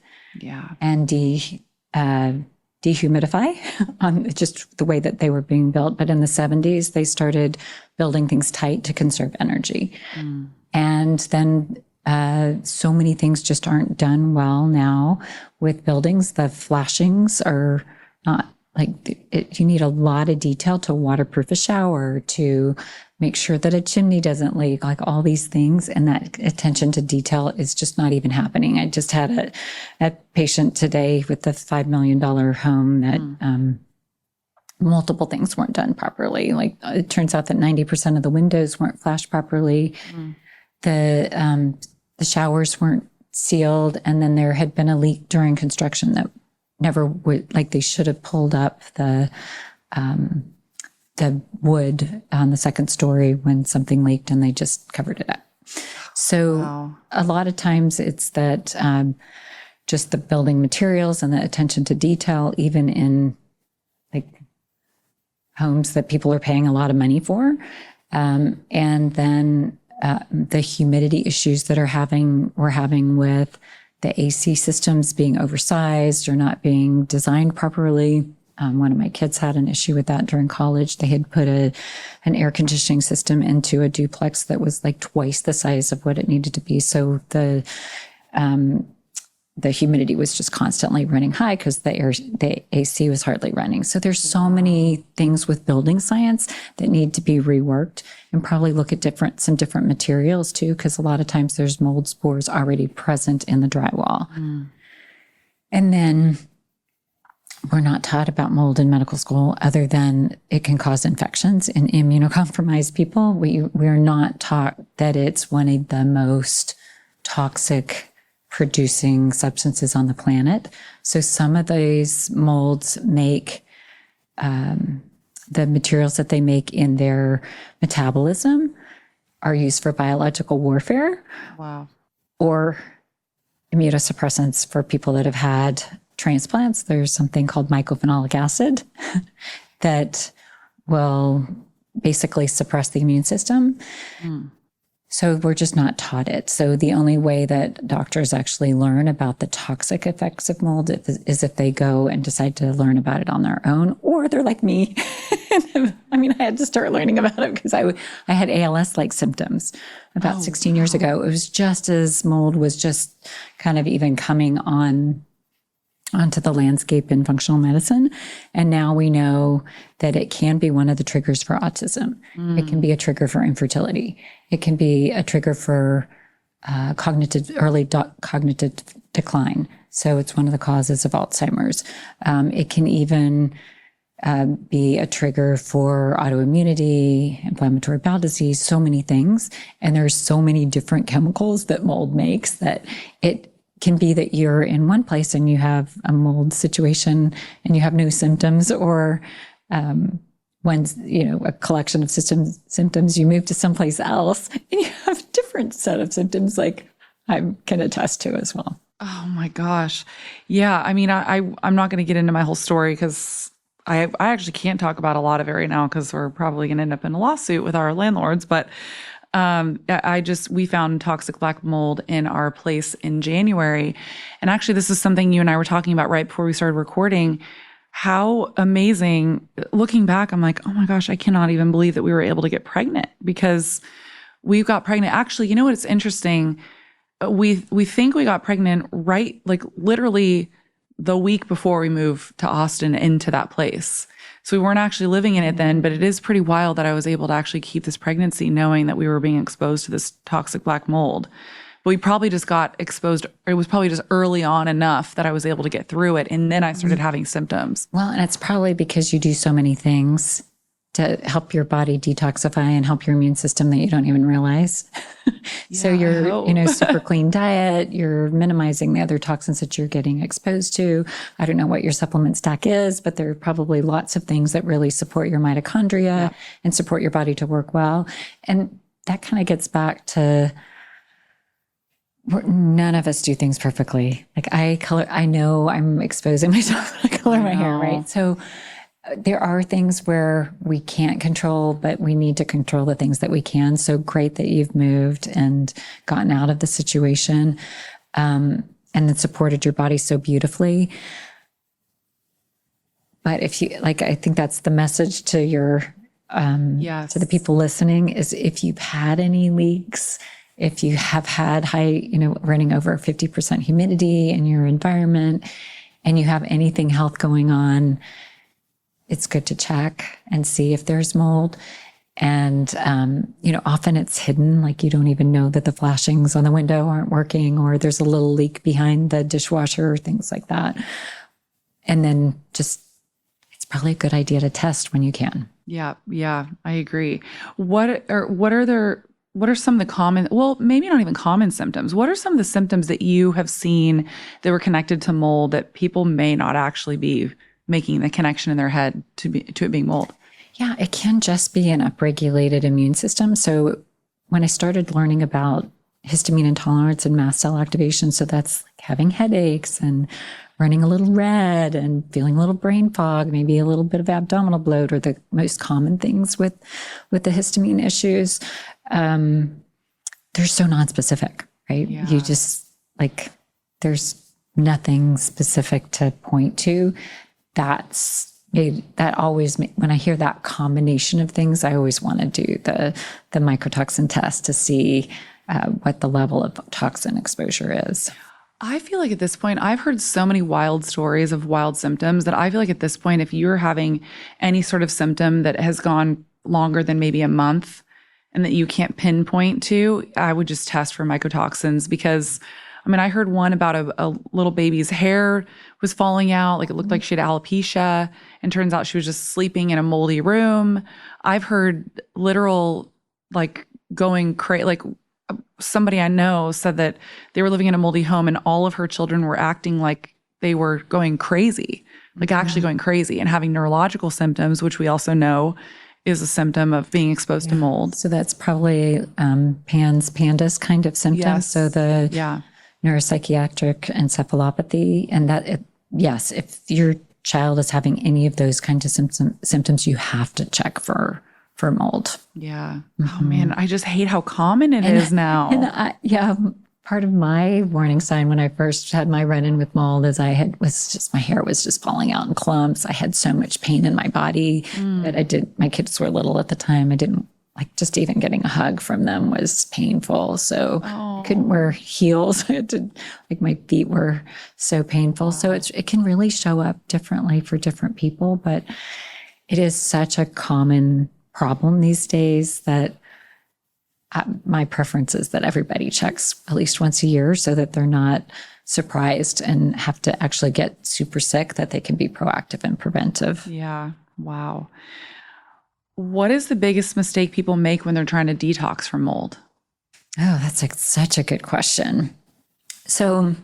and dehumidify on just the way that they were being built. But in the 70s, they started building things tight to conserve energy. And then so many things just aren't done well now with buildings. The flashings are not you need a lot of detail to waterproof a shower, to make sure that a chimney doesn't leak, like all these things. And that attention to detail is just not even happening. I just had a patient today with the $5 million home that multiple things weren't done properly. Like it turns out that 90% of the windows weren't flashed properly. The showers weren't sealed. And then there had been a leak during construction that never would, like they should have pulled up the wood on the second story when something leaked and they just covered it up. So a lot of times it's that just the building materials and the attention to detail, even in like homes that people are paying a lot of money for. And then the humidity issues that we're having with the AC systems being oversized or not being designed properly. One of my kids had an issue with that during college. They had put an air conditioning system into a duplex that was like twice the size of what it needed to be. So the humidity was just constantly running high because the AC was hardly running. So there's so many things with building science that need to be reworked and probably look at some different materials too, because a lot of times there's mold spores already present in the drywall. And then we're not taught about mold in medical school other than it can cause infections in immunocompromised people. We're not taught that it's one of the most toxic producing substances on the planet. So some of these molds make the materials that they make in their metabolism are used for biological warfare. Wow. Or immunosuppressants for people that have had transplants. There's something called mycophenolic acid that will basically suppress the immune system. So we're just not taught it. So the only way that doctors actually learn about the toxic effects of mold is if they go and decide to learn about it on their own, or they're like me. I mean, I had to start learning about it because I had ALS-like symptoms about 16 years ago. It was just as mold was just kind of even coming onto the landscape in functional medicine. And now we know that it can be one of the triggers for autism. It can be a trigger for infertility. It can be a trigger for early cognitive decline. So it's one of the causes of Alzheimer's. It can even be a trigger for autoimmunity, inflammatory bowel disease, so many things. And there's so many different chemicals that mold makes that it can be that you're in one place and you have a mold situation and you have no symptoms, or one's, a collection of symptoms, you move to someplace else and you have a different set of symptoms, like I can attest to as well. Oh my gosh. Yeah. I mean, I'm not going to get into my whole story because I actually can't talk about a lot of it right now because we're probably going to end up in a lawsuit with our landlords. But we found toxic black mold in our place in January. And actually, this is something you and I were talking about right before we started recording. How amazing. Looking back, I'm like, oh my gosh, I cannot even believe that we were able to get pregnant because we got pregnant. Actually, you know what? It's interesting. We think we got pregnant right, like literally the week before we moved to Austin into that place. So we weren't actually living in it then, but it is pretty wild that I was able to actually keep this pregnancy knowing that we were being exposed to this toxic black mold. But we probably just got exposed. It was probably just early on enough that I was able to get through it. And then I started having symptoms. Well, and it's probably because you do so many things to help your body detoxify and help your immune system that you don't even realize. So you're, super clean diet, you're minimizing the other toxins that you're getting exposed to. I don't know what your supplement stack is, but there are probably lots of things that really support your mitochondria and support your body to work well. And that kind of gets back to none of us do things perfectly. Like I know I'm exposing myself when I color my hair, right? So there are things where we can't control, but we need to control the things that we can. So great that you've moved and gotten out of the situation, and then supported your body so beautifully. But if you, I think that's the message to your, to the people listening is if you've had any leaks, if you have had high, running over 50% humidity in your environment and you have anything health going on, it's good to check and see if there's mold. And, often it's hidden, like you don't even know that the flashings on the window aren't working or there's a little leak behind the dishwasher or things like that. And then it's probably a good idea to test when you can. Yeah, I agree. What are some of the common, well, maybe not even common symptoms. What are some of the symptoms that you have seen that were connected to mold that people may not actually be making the connection in their head to it being mold? Yeah, it can just be an upregulated immune system. So when I started learning about histamine intolerance and mast cell activation, so that's like having headaches and running a little red and feeling a little brain fog, maybe a little bit of abdominal bloat are the most common things with the histamine issues. They're so nonspecific, right? Yeah. You just there's nothing specific to point to. That always, when I hear that combination of things, I always want to do the mycotoxin test to see what the level of toxin exposure is. I feel like at this point, I've heard so many wild stories of wild symptoms that I feel like at this point, if you're having any sort of symptom that has gone longer than maybe a month and that you can't pinpoint to, I would just test for mycotoxins because I heard one about a little baby's hair was falling out. Like it looked like she had alopecia and turns out she was just sleeping in a moldy room. I've heard literal, going crazy. Somebody I know said that they were living in a moldy home and all of her children were acting like they were going crazy, actually going crazy and having neurological symptoms, which we also know is a symptom of being exposed to mold. So that's probably PANDAS kind of symptoms. Yes. So the neuropsychiatric encephalopathy, and if your child is having any of those kinds of symptoms, you have to check for mold. Yeah. Oh man, I just hate how common it is now. And part of my warning sign when I first had my run-in with mold is my hair was just falling out in clumps. I had so much pain in my body that my kids were little at the time. I didn't just even getting a hug from them was painful. So I couldn't wear heels. I had to, my feet were so painful. So it can really show up differently for different people, but it is such a common problem these days that my preference is that everybody checks at least once a year so that they're not surprised and have to actually get super sick, that they can be proactive and preventive. Yeah. Wow. What is the biggest mistake people make when they're trying to detox from mold? Oh, that's such a good question. So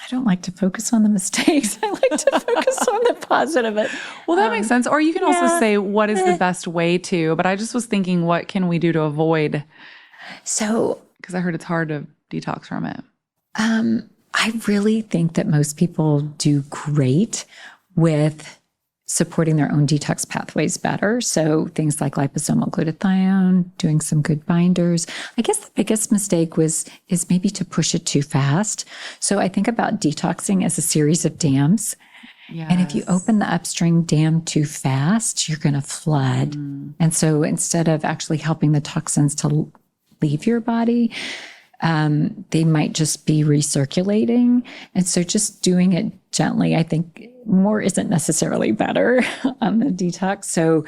I don't like to focus on the mistakes. I like to focus on the positive. Well, that makes sense. Or you can also say, what is the best way to? But I just was thinking, what can we do to avoid? So, because I heard it's hard to detox from it. I really think that most people do great with supporting their own detox pathways better. So things like liposomal glutathione, doing some good binders. I guess the biggest mistake is maybe to push it too fast. So I think about detoxing as a series of dams. Yes. And if you open the upstream dam too fast, you're going to flood. And so instead of actually helping the toxins to leave your body, they might just be recirculating. And so just doing it gently, I think more isn't necessarily better on the detox. So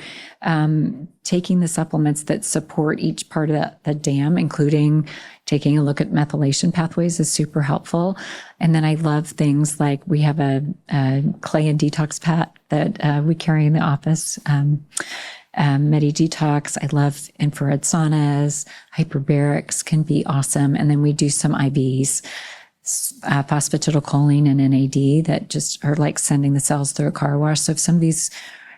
taking the supplements that support each part of the dam, including taking a look at methylation pathways, is super helpful. And then I love things like we have a clay and detox pack that we carry in the office. Medi Detox. I love infrared saunas. Hyperbarics can be awesome. And then we do some IVs, phosphatidylcholine and NAD, that just are like sending the cells through a car wash. So if somebody's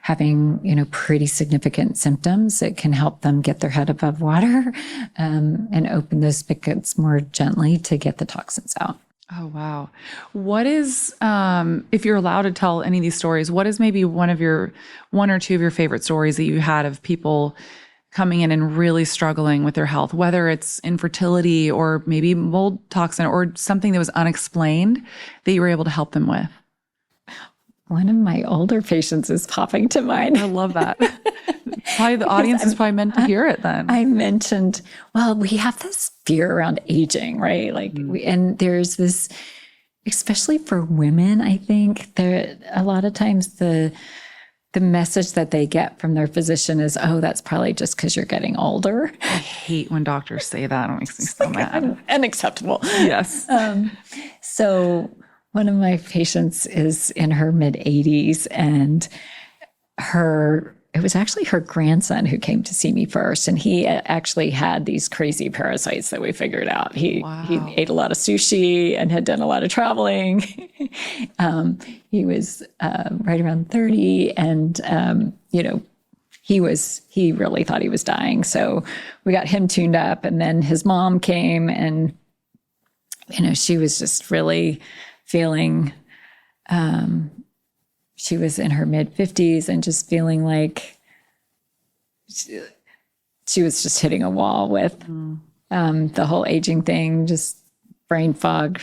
having, pretty significant symptoms, it can help them get their head above water and open those spigots more gently to get the toxins out. Oh, wow. What is, if you're allowed to tell any of these stories, what is maybe one or two of your favorite stories that you had of people coming in and really struggling with their health, whether it's infertility or maybe mold toxin or something that was unexplained that you were able to help them with? One of my older patients is popping to mind. I love that. Probably the audience is probably meant to hear it then. I mentioned, we have this fear around aging, right? And there's this, especially for women, I think there a lot of times the message that they get from their physician is, oh, that's probably just because you're getting older. I hate when doctors say that. It makes me so mad. Unacceptable. Yes. So one of my patients is in her mid 80s, and it was actually her grandson who came to see me first. And he actually had these crazy parasites that we figured out. He ate a lot of sushi and had done a lot of traveling. He was right around 30, and he really thought he was dying. So we got him tuned up, and then his mom came, and she was just really feeling, she was in her mid 50s and just feeling like she was just hitting a wall with the whole aging thing, just brain fog,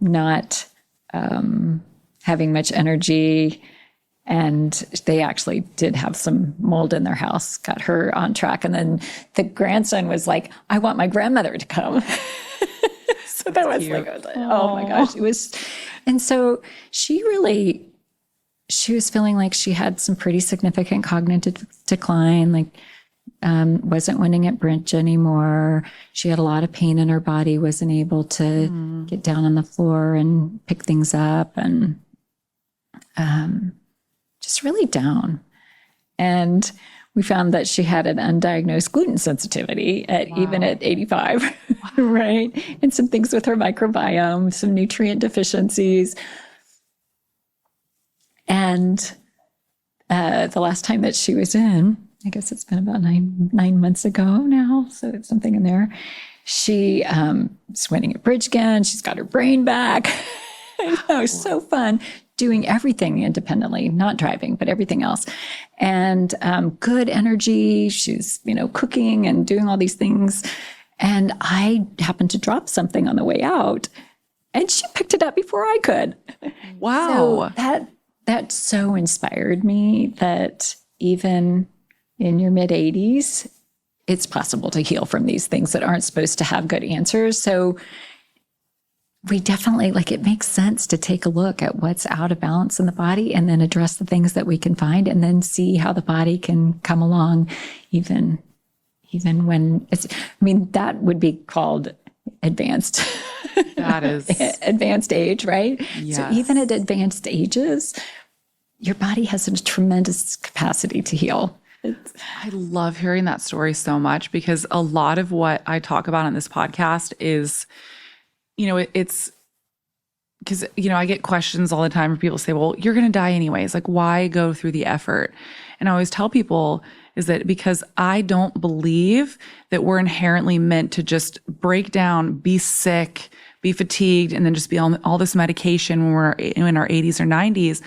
not having much energy. And they actually did have some mold in their house, got her on track. And then the grandson was like, I want my grandmother to come. So that was like, oh my gosh, it was. And so she was feeling like she had some pretty significant cognitive decline, wasn't winning at bridge anymore. She had a lot of pain in her body, wasn't able to get down on the floor and pick things up, and just really down. And we found that she had an undiagnosed gluten sensitivity even at 85, right? And some things with her microbiome, some nutrient deficiencies. And the last time that she was in, I guess it's been about nine months ago now, so it's something in there. She is winning at bridge again. She's got her brain back. It was so fun doing everything independently, not driving, but everything else. And good energy. She's, cooking and doing all these things. And I happened to drop something on the way out, and she picked it up before I could. Wow. So that so inspired me that even in your mid 80s, it's possible to heal from these things that aren't supposed to have good answers. So we definitely, it makes sense to take a look at what's out of balance in the body and then address the things that we can find, and then see how the body can come along even when that would be called advanced. That is advanced age, right? Yes. So even at advanced ages, your body has a tremendous capacity to heal. I love hearing that story so much, because a lot of what I talk about on this podcast is, it's because, I get questions all the time where people say, well, you're going to die anyways. Like, why go through the effort? And I always tell people is that because I don't believe that we're inherently meant to just break down, be sick, be fatigued, and then just be on all this medication when we're in our 80s or 90s.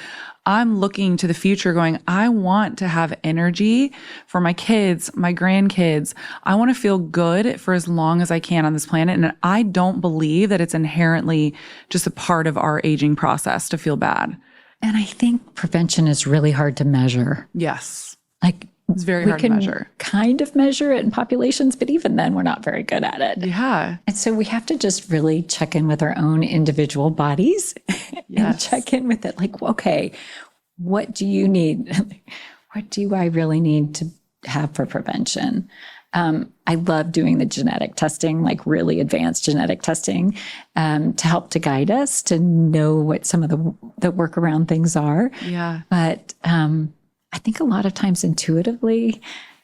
I'm looking to the future going, I want to have energy for my kids, my grandkids. I want to feel good for as long as I can on this planet. And I don't believe that it's inherently just a part of our aging process to feel bad. And I think prevention is really hard to measure. Yes. Like, it's very hard to measure. Kind of measure it in populations, but even then we're not very good at it. Yeah. And so we have to just really check in with our own individual bodies and check in with it. Like, okay, what do you need? What do I really need to have for prevention? I love doing the genetic testing, like really advanced genetic testing, to help to guide us to know what some of the workaround things are. Yeah. But I think a lot of times intuitively,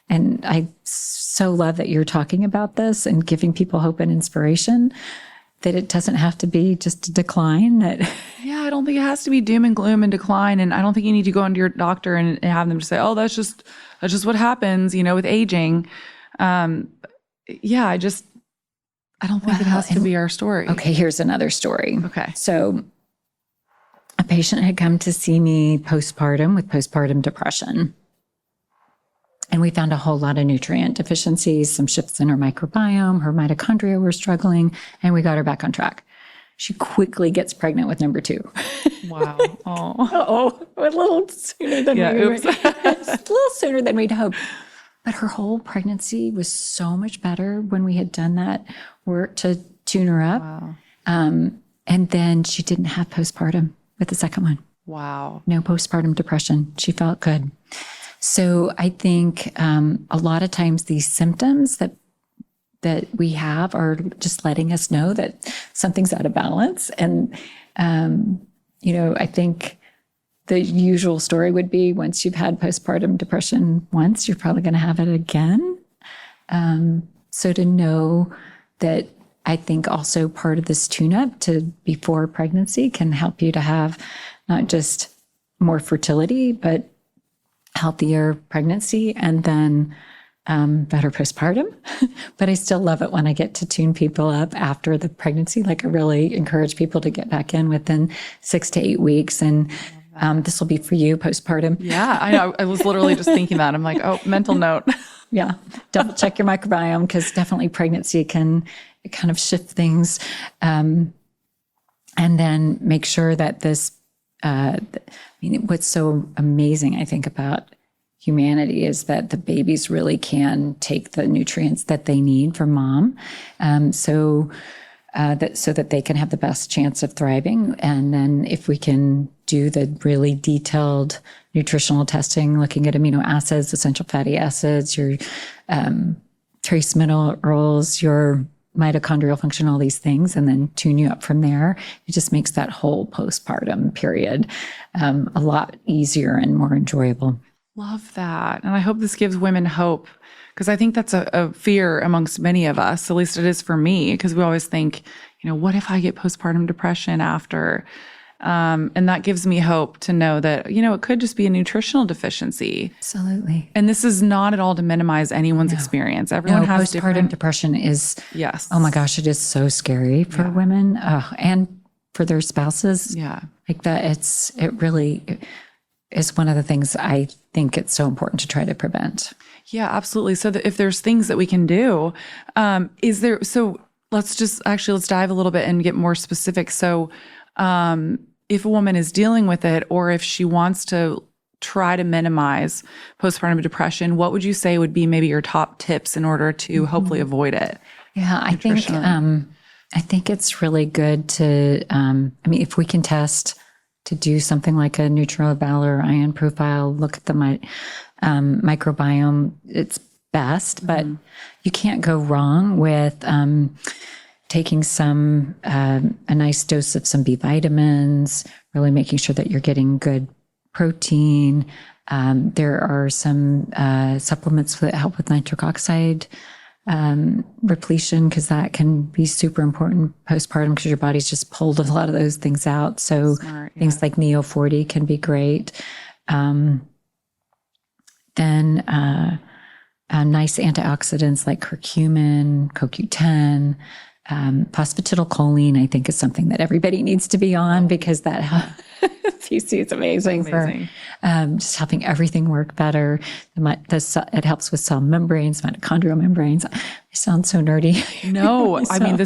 and I so love that you're talking about this and giving people hope and inspiration, that it doesn't have to be just a decline. That Yeah, I don't think it has to be doom and gloom and decline. And I don't think you need to go into your doctor and have them just say, oh, that's just what happens, with aging. I don't think it has to be our story. Okay, here's another story. Okay. So a patient had come to see me postpartum with postpartum depression. And we found a whole lot of nutrient deficiencies, some shifts in her microbiome, her mitochondria were struggling, and we got her back on track. She quickly gets pregnant with number 2. Wow. Oh, A little sooner than oops. a little sooner than we'd hoped. But her whole pregnancy was so much better when we had done that work to tune her up. Wow. And then she didn't have postpartum with the second one. Wow. No postpartum depression. She felt good. So I think a lot of times these symptoms that we have are just letting us know that something's out of balance. And, I think the usual story would be once you've had postpartum depression once, you're probably going to have it again. So to know that, I think also part of this tune-up to before pregnancy can help you to have not just more fertility, but healthier pregnancy and then better postpartum. But I still love it when I get to tune people up after the pregnancy. Like, I really encourage people to get back in within 6 to 8 weeks. And this will be for you postpartum. Yeah, I know. I was literally just thinking that. I'm like, oh, mental note. Yeah. Double check your microbiome, because definitely pregnancy can kind of shift things. And then make sure that this, what's so amazing, I think, about humanity is that the babies really can take the nutrients that they need from mom. So that they can have the best chance of thriving. And then if we can do the really detailed nutritional testing, looking at amino acids, essential fatty acids, your trace minerals, your mitochondrial function, all these things, and then tune you up from there, it just makes that whole postpartum period a lot easier and more enjoyable. Love that. And I hope this gives women hope, because I think that's a fear amongst many of us. At least it is for me, because we always think, what if I get postpartum depression after? And that gives me hope to know that, it could just be a nutritional deficiency. Absolutely. And this is not at all to minimize anyone's experience. Everyone has postpartum different depression is, yes. oh my gosh, it is so scary for women and for their spouses. Yeah. Like that, it really is one of the things I think it's so important to try to prevent. Yeah, absolutely. So if there's things that we can do, let's dive a little bit and get more specific. So if a woman is dealing with it, or if she wants to try to minimize postpartum depression, what would you say would be maybe your top tips in order to hopefully avoid it? Yeah, I think it's really good to, if we can test to do something like a NutriValor ion profile, look at the microbiome, it's best, but you can't go wrong with taking a nice dose of some B vitamins, really making sure that you're getting good protein. There are some supplements that help with nitric oxide repletion, because that can be super important postpartum because your body's just pulled a lot of those things out. So Smart, yeah. things like Neo 40 can be great. Then nice antioxidants like curcumin, CoQ10, phosphatidylcholine, I think, is something that everybody needs to be on because that PC is amazing. For just helping everything work better. It helps with cell membranes, mitochondrial membranes. I sound so nerdy. No, I mean,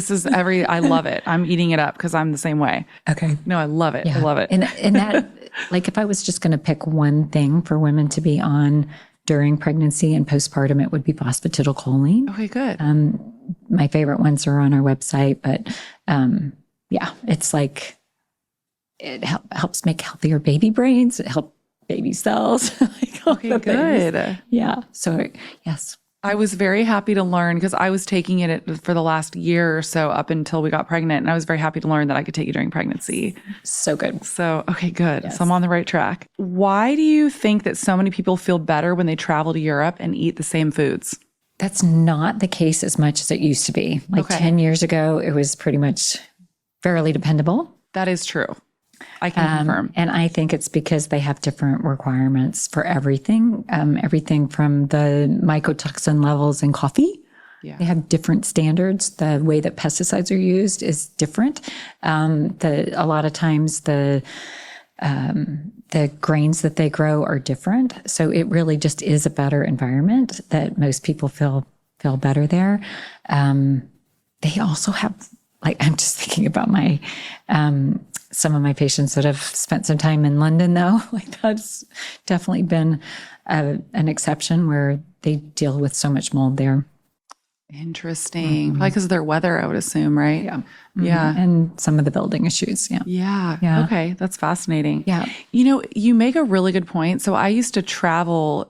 I love it. I'm eating it up because I'm the same way. Okay. No, I love it. Yeah. I love it. And that, like, if I was just going to pick one thing for women to be on during pregnancy and postpartum, it would be phosphatidylcholine. Okay, good. My favorite ones are on our website, but it's like it helps make healthier baby brains. It helps baby cells. Okay, good. Yeah. So yes. I was very happy to learn because I was taking it for the last year or so up until we got pregnant. And I was very happy to learn that I could take it during pregnancy. So good. So, okay, good. Yes. So I'm on the right track. Why do you think that so many people feel better when they travel to Europe and eat the same foods? That's not the case as much as it used to be. Like 10 years ago, it was pretty much fairly dependable. That is true. I can confirm. And I think it's because they have different requirements for everything. Everything from the mycotoxin levels in coffee. Yeah. They have different standards. The way that pesticides are used is different. A lot of times the grains that they grow are different. So it really just is a better environment that most people feel better there. They also have, like, I'm just thinking about my, some of my patients that have spent some time in London, though. Like, that's definitely been an exception where they deal with so much mold there. Interesting. Probably because of their weather, I would assume, right? Yeah. Yeah. And some of the building issues. Yeah. Yeah. Okay. That's fascinating. Yeah. You know, you make a really good point. So I used to travel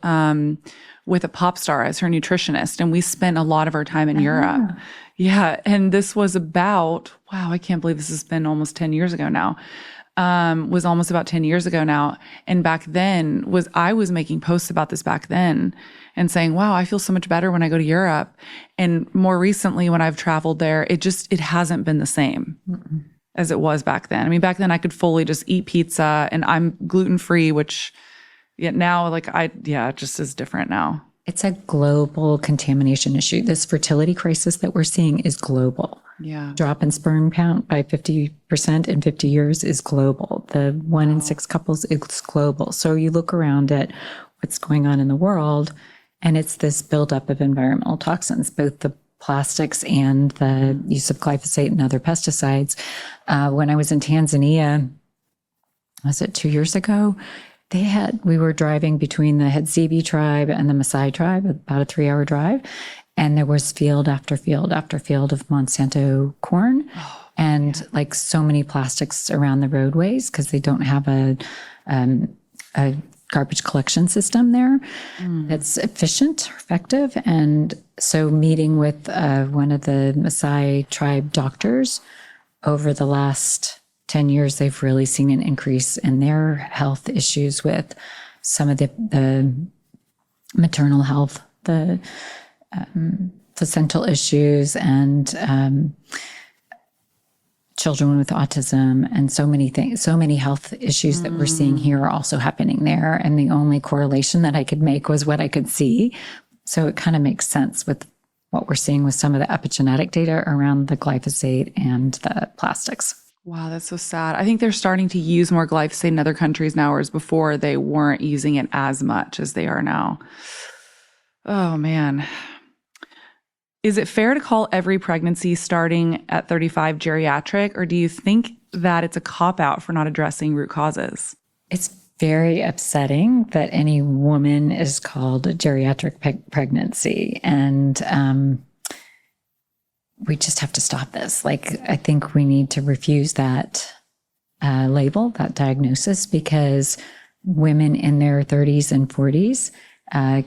with a pop star as her nutritionist, and we spent a lot of our time in Europe. Yeah. And this was about, wow, I can't believe this has been almost 10 years ago now. Was almost about 10 years ago now. And back then I was making posts about this back then and saying, wow, I feel so much better when I go to Europe. And more recently, when I've traveled there, it hasn't been the same as it was back then. I mean, back then I could fully just eat pizza, and I'm gluten-free, which now, like, it just is different now. It's a global contamination issue. This fertility crisis that we're seeing is global. Yeah. Drop in sperm count by 50% in 50 years is global. The 1 in 6 couples is global. So you look around at what's going on in the world, and it's this buildup of environmental toxins, both the plastics and the use of glyphosate and other pesticides. When I was in Tanzania, was it 2 years ago? We were driving between the Hadzabe tribe and the Maasai tribe, about a 3-hour drive. And there was field after field after field of Monsanto corn, like so many plastics around the roadways because they don't have a garbage collection system there that's efficient, effective. And so meeting with one of the Maasai tribe doctors over the last 10 years, they've really seen an increase in their health issues with some of the maternal health, the placental issues, and children with autism, and so many things, so many health issues that we're seeing here are also happening there. And the only correlation that I could make was what I could see. So it kind of makes sense with what we're seeing with some of the epigenetic data around the glyphosate and the plastics. Wow, that's so sad. I think they're starting to use more glyphosate in other countries now, whereas before they weren't using it as much as they are now. Oh, man. Is it fair to call every pregnancy starting at 35 geriatric, or do you think that it's a cop-out for not addressing root causes? It's very upsetting that any woman is called a geriatric pregnancy. And we just have to stop this. Like, I think we need to refuse that label, that diagnosis, because women in their 30s and 40s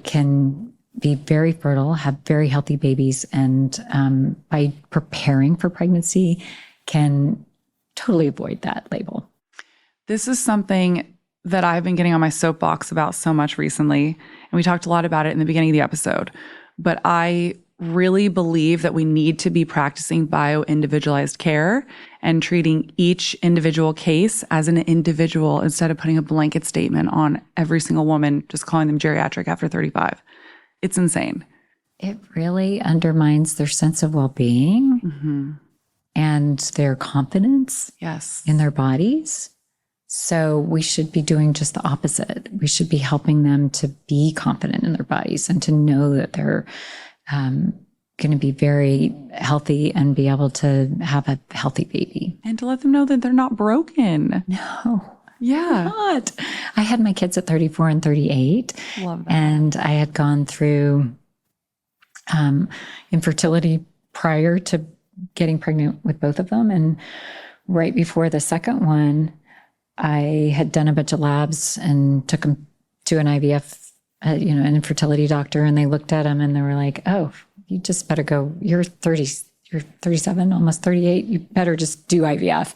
can be very fertile, have very healthy babies, and by preparing for pregnancy can totally avoid that label. This is something that I've been getting on my soapbox about so much recently, and we talked a lot about it in the beginning of the episode. But I really believe that we need to be practicing bio-individualized care and treating each individual case as an individual instead of putting a blanket statement on every single woman, just calling them geriatric after 35. It's insane. It really undermines their sense of well-being and their confidence in their bodies. So we should be doing just the opposite. We should be helping them to be confident in their bodies and to know that they're going to be very healthy and be able to have a healthy baby. And to let them know that they're not broken. No. Yeah. Not. I had my kids at 34 and 38. Love that. And I had gone through infertility prior to getting pregnant with both of them. And right before the second one, I had done a bunch of labs and took them to an IVF, an infertility doctor, and they looked at them and they were like, "Oh, you just better go. You're 30, you're 37, almost 38. You better just do IVF."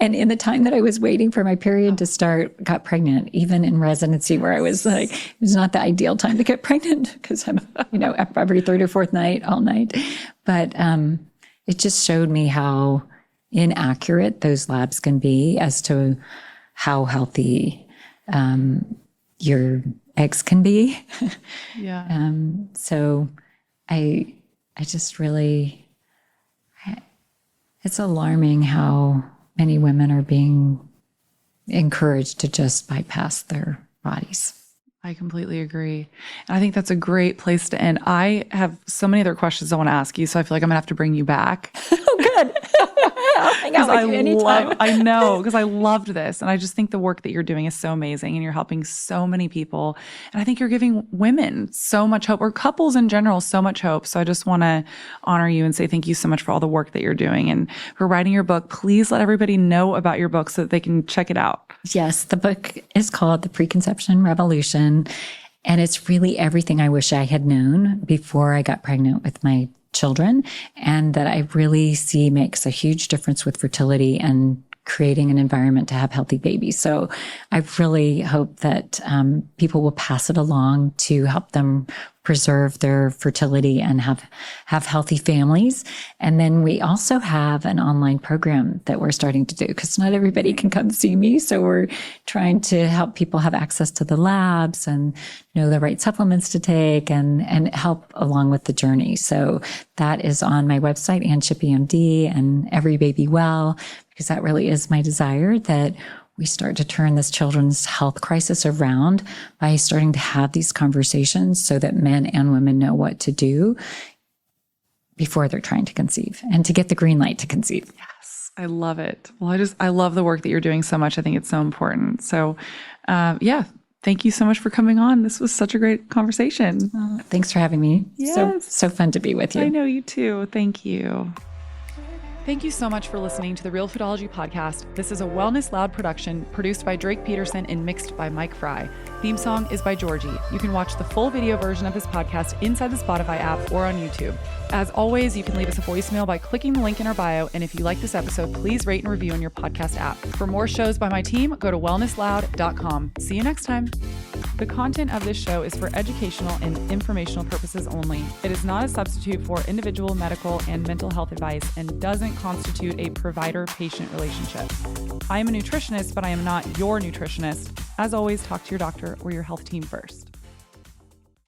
And in the time that I was waiting for my period to start, got pregnant, even in residency, where I was like, it was not the ideal time to get pregnant because I'm, every third or fourth night, all night. But it just showed me how inaccurate those labs can be as to how healthy your eggs can be. Yeah. So I just really, it's alarming how many women are being encouraged to just bypass their bodies. I completely agree. And I think that's a great place to end. I have so many other questions I want to ask you, so I feel like I'm going to have to bring you back. Oh, good. I'll hang out with you anytime. I know, because I loved this. And I just think the work that you're doing is so amazing and you're helping so many people. And I think you're giving women so much hope, or couples in general, so much hope. So I just want to honor you and say thank you so much for all the work that you're doing and for writing your book. Please let everybody know about your book so that they can check it out. Yes, the book is called The Preconception Revolution. And it's really everything I wish I had known before I got pregnant with my children, and that I really see makes a huge difference with fertility and creating an environment to have healthy babies. So I really hope that people will pass it along to help them preserve their fertility and have healthy families. And then we also have an online program that we're starting to do because not everybody can come see me. So we're trying to help people have access to the labs and know the right supplements to take and help along with the journey. So that is on my website, and Shippy MD and Every Baby Well, because that really is my desire that we start to turn this children's health crisis around by starting to have these conversations so that men and women know what to do before they're trying to conceive and to get the green light to conceive. Yes, I love it. Well, I love the work that you're doing so much. I think it's so important. So, thank you so much for coming on. This was such a great conversation. Thanks for having me. Yes. So fun to be with you. I know you too. Thank you. Thank you so much for listening to the Real Foodology Podcast. This is a Wellness Loud production produced by Drake Peterson and mixed by Mike Fry. Theme song is by Georgie. You can watch the full video version of this podcast inside the Spotify app or on YouTube. As always, you can leave us a voicemail by clicking the link in our bio. And if you like this episode, please rate and review on your podcast app. For more shows by my team, go to wellnessloud.com. See you next time. The content of this show is for educational and informational purposes only. It is not a substitute for individual medical and mental health advice and doesn't constitute a provider-patient relationship. I am a nutritionist, but I am not your nutritionist. As always, talk to your doctor or your health team first.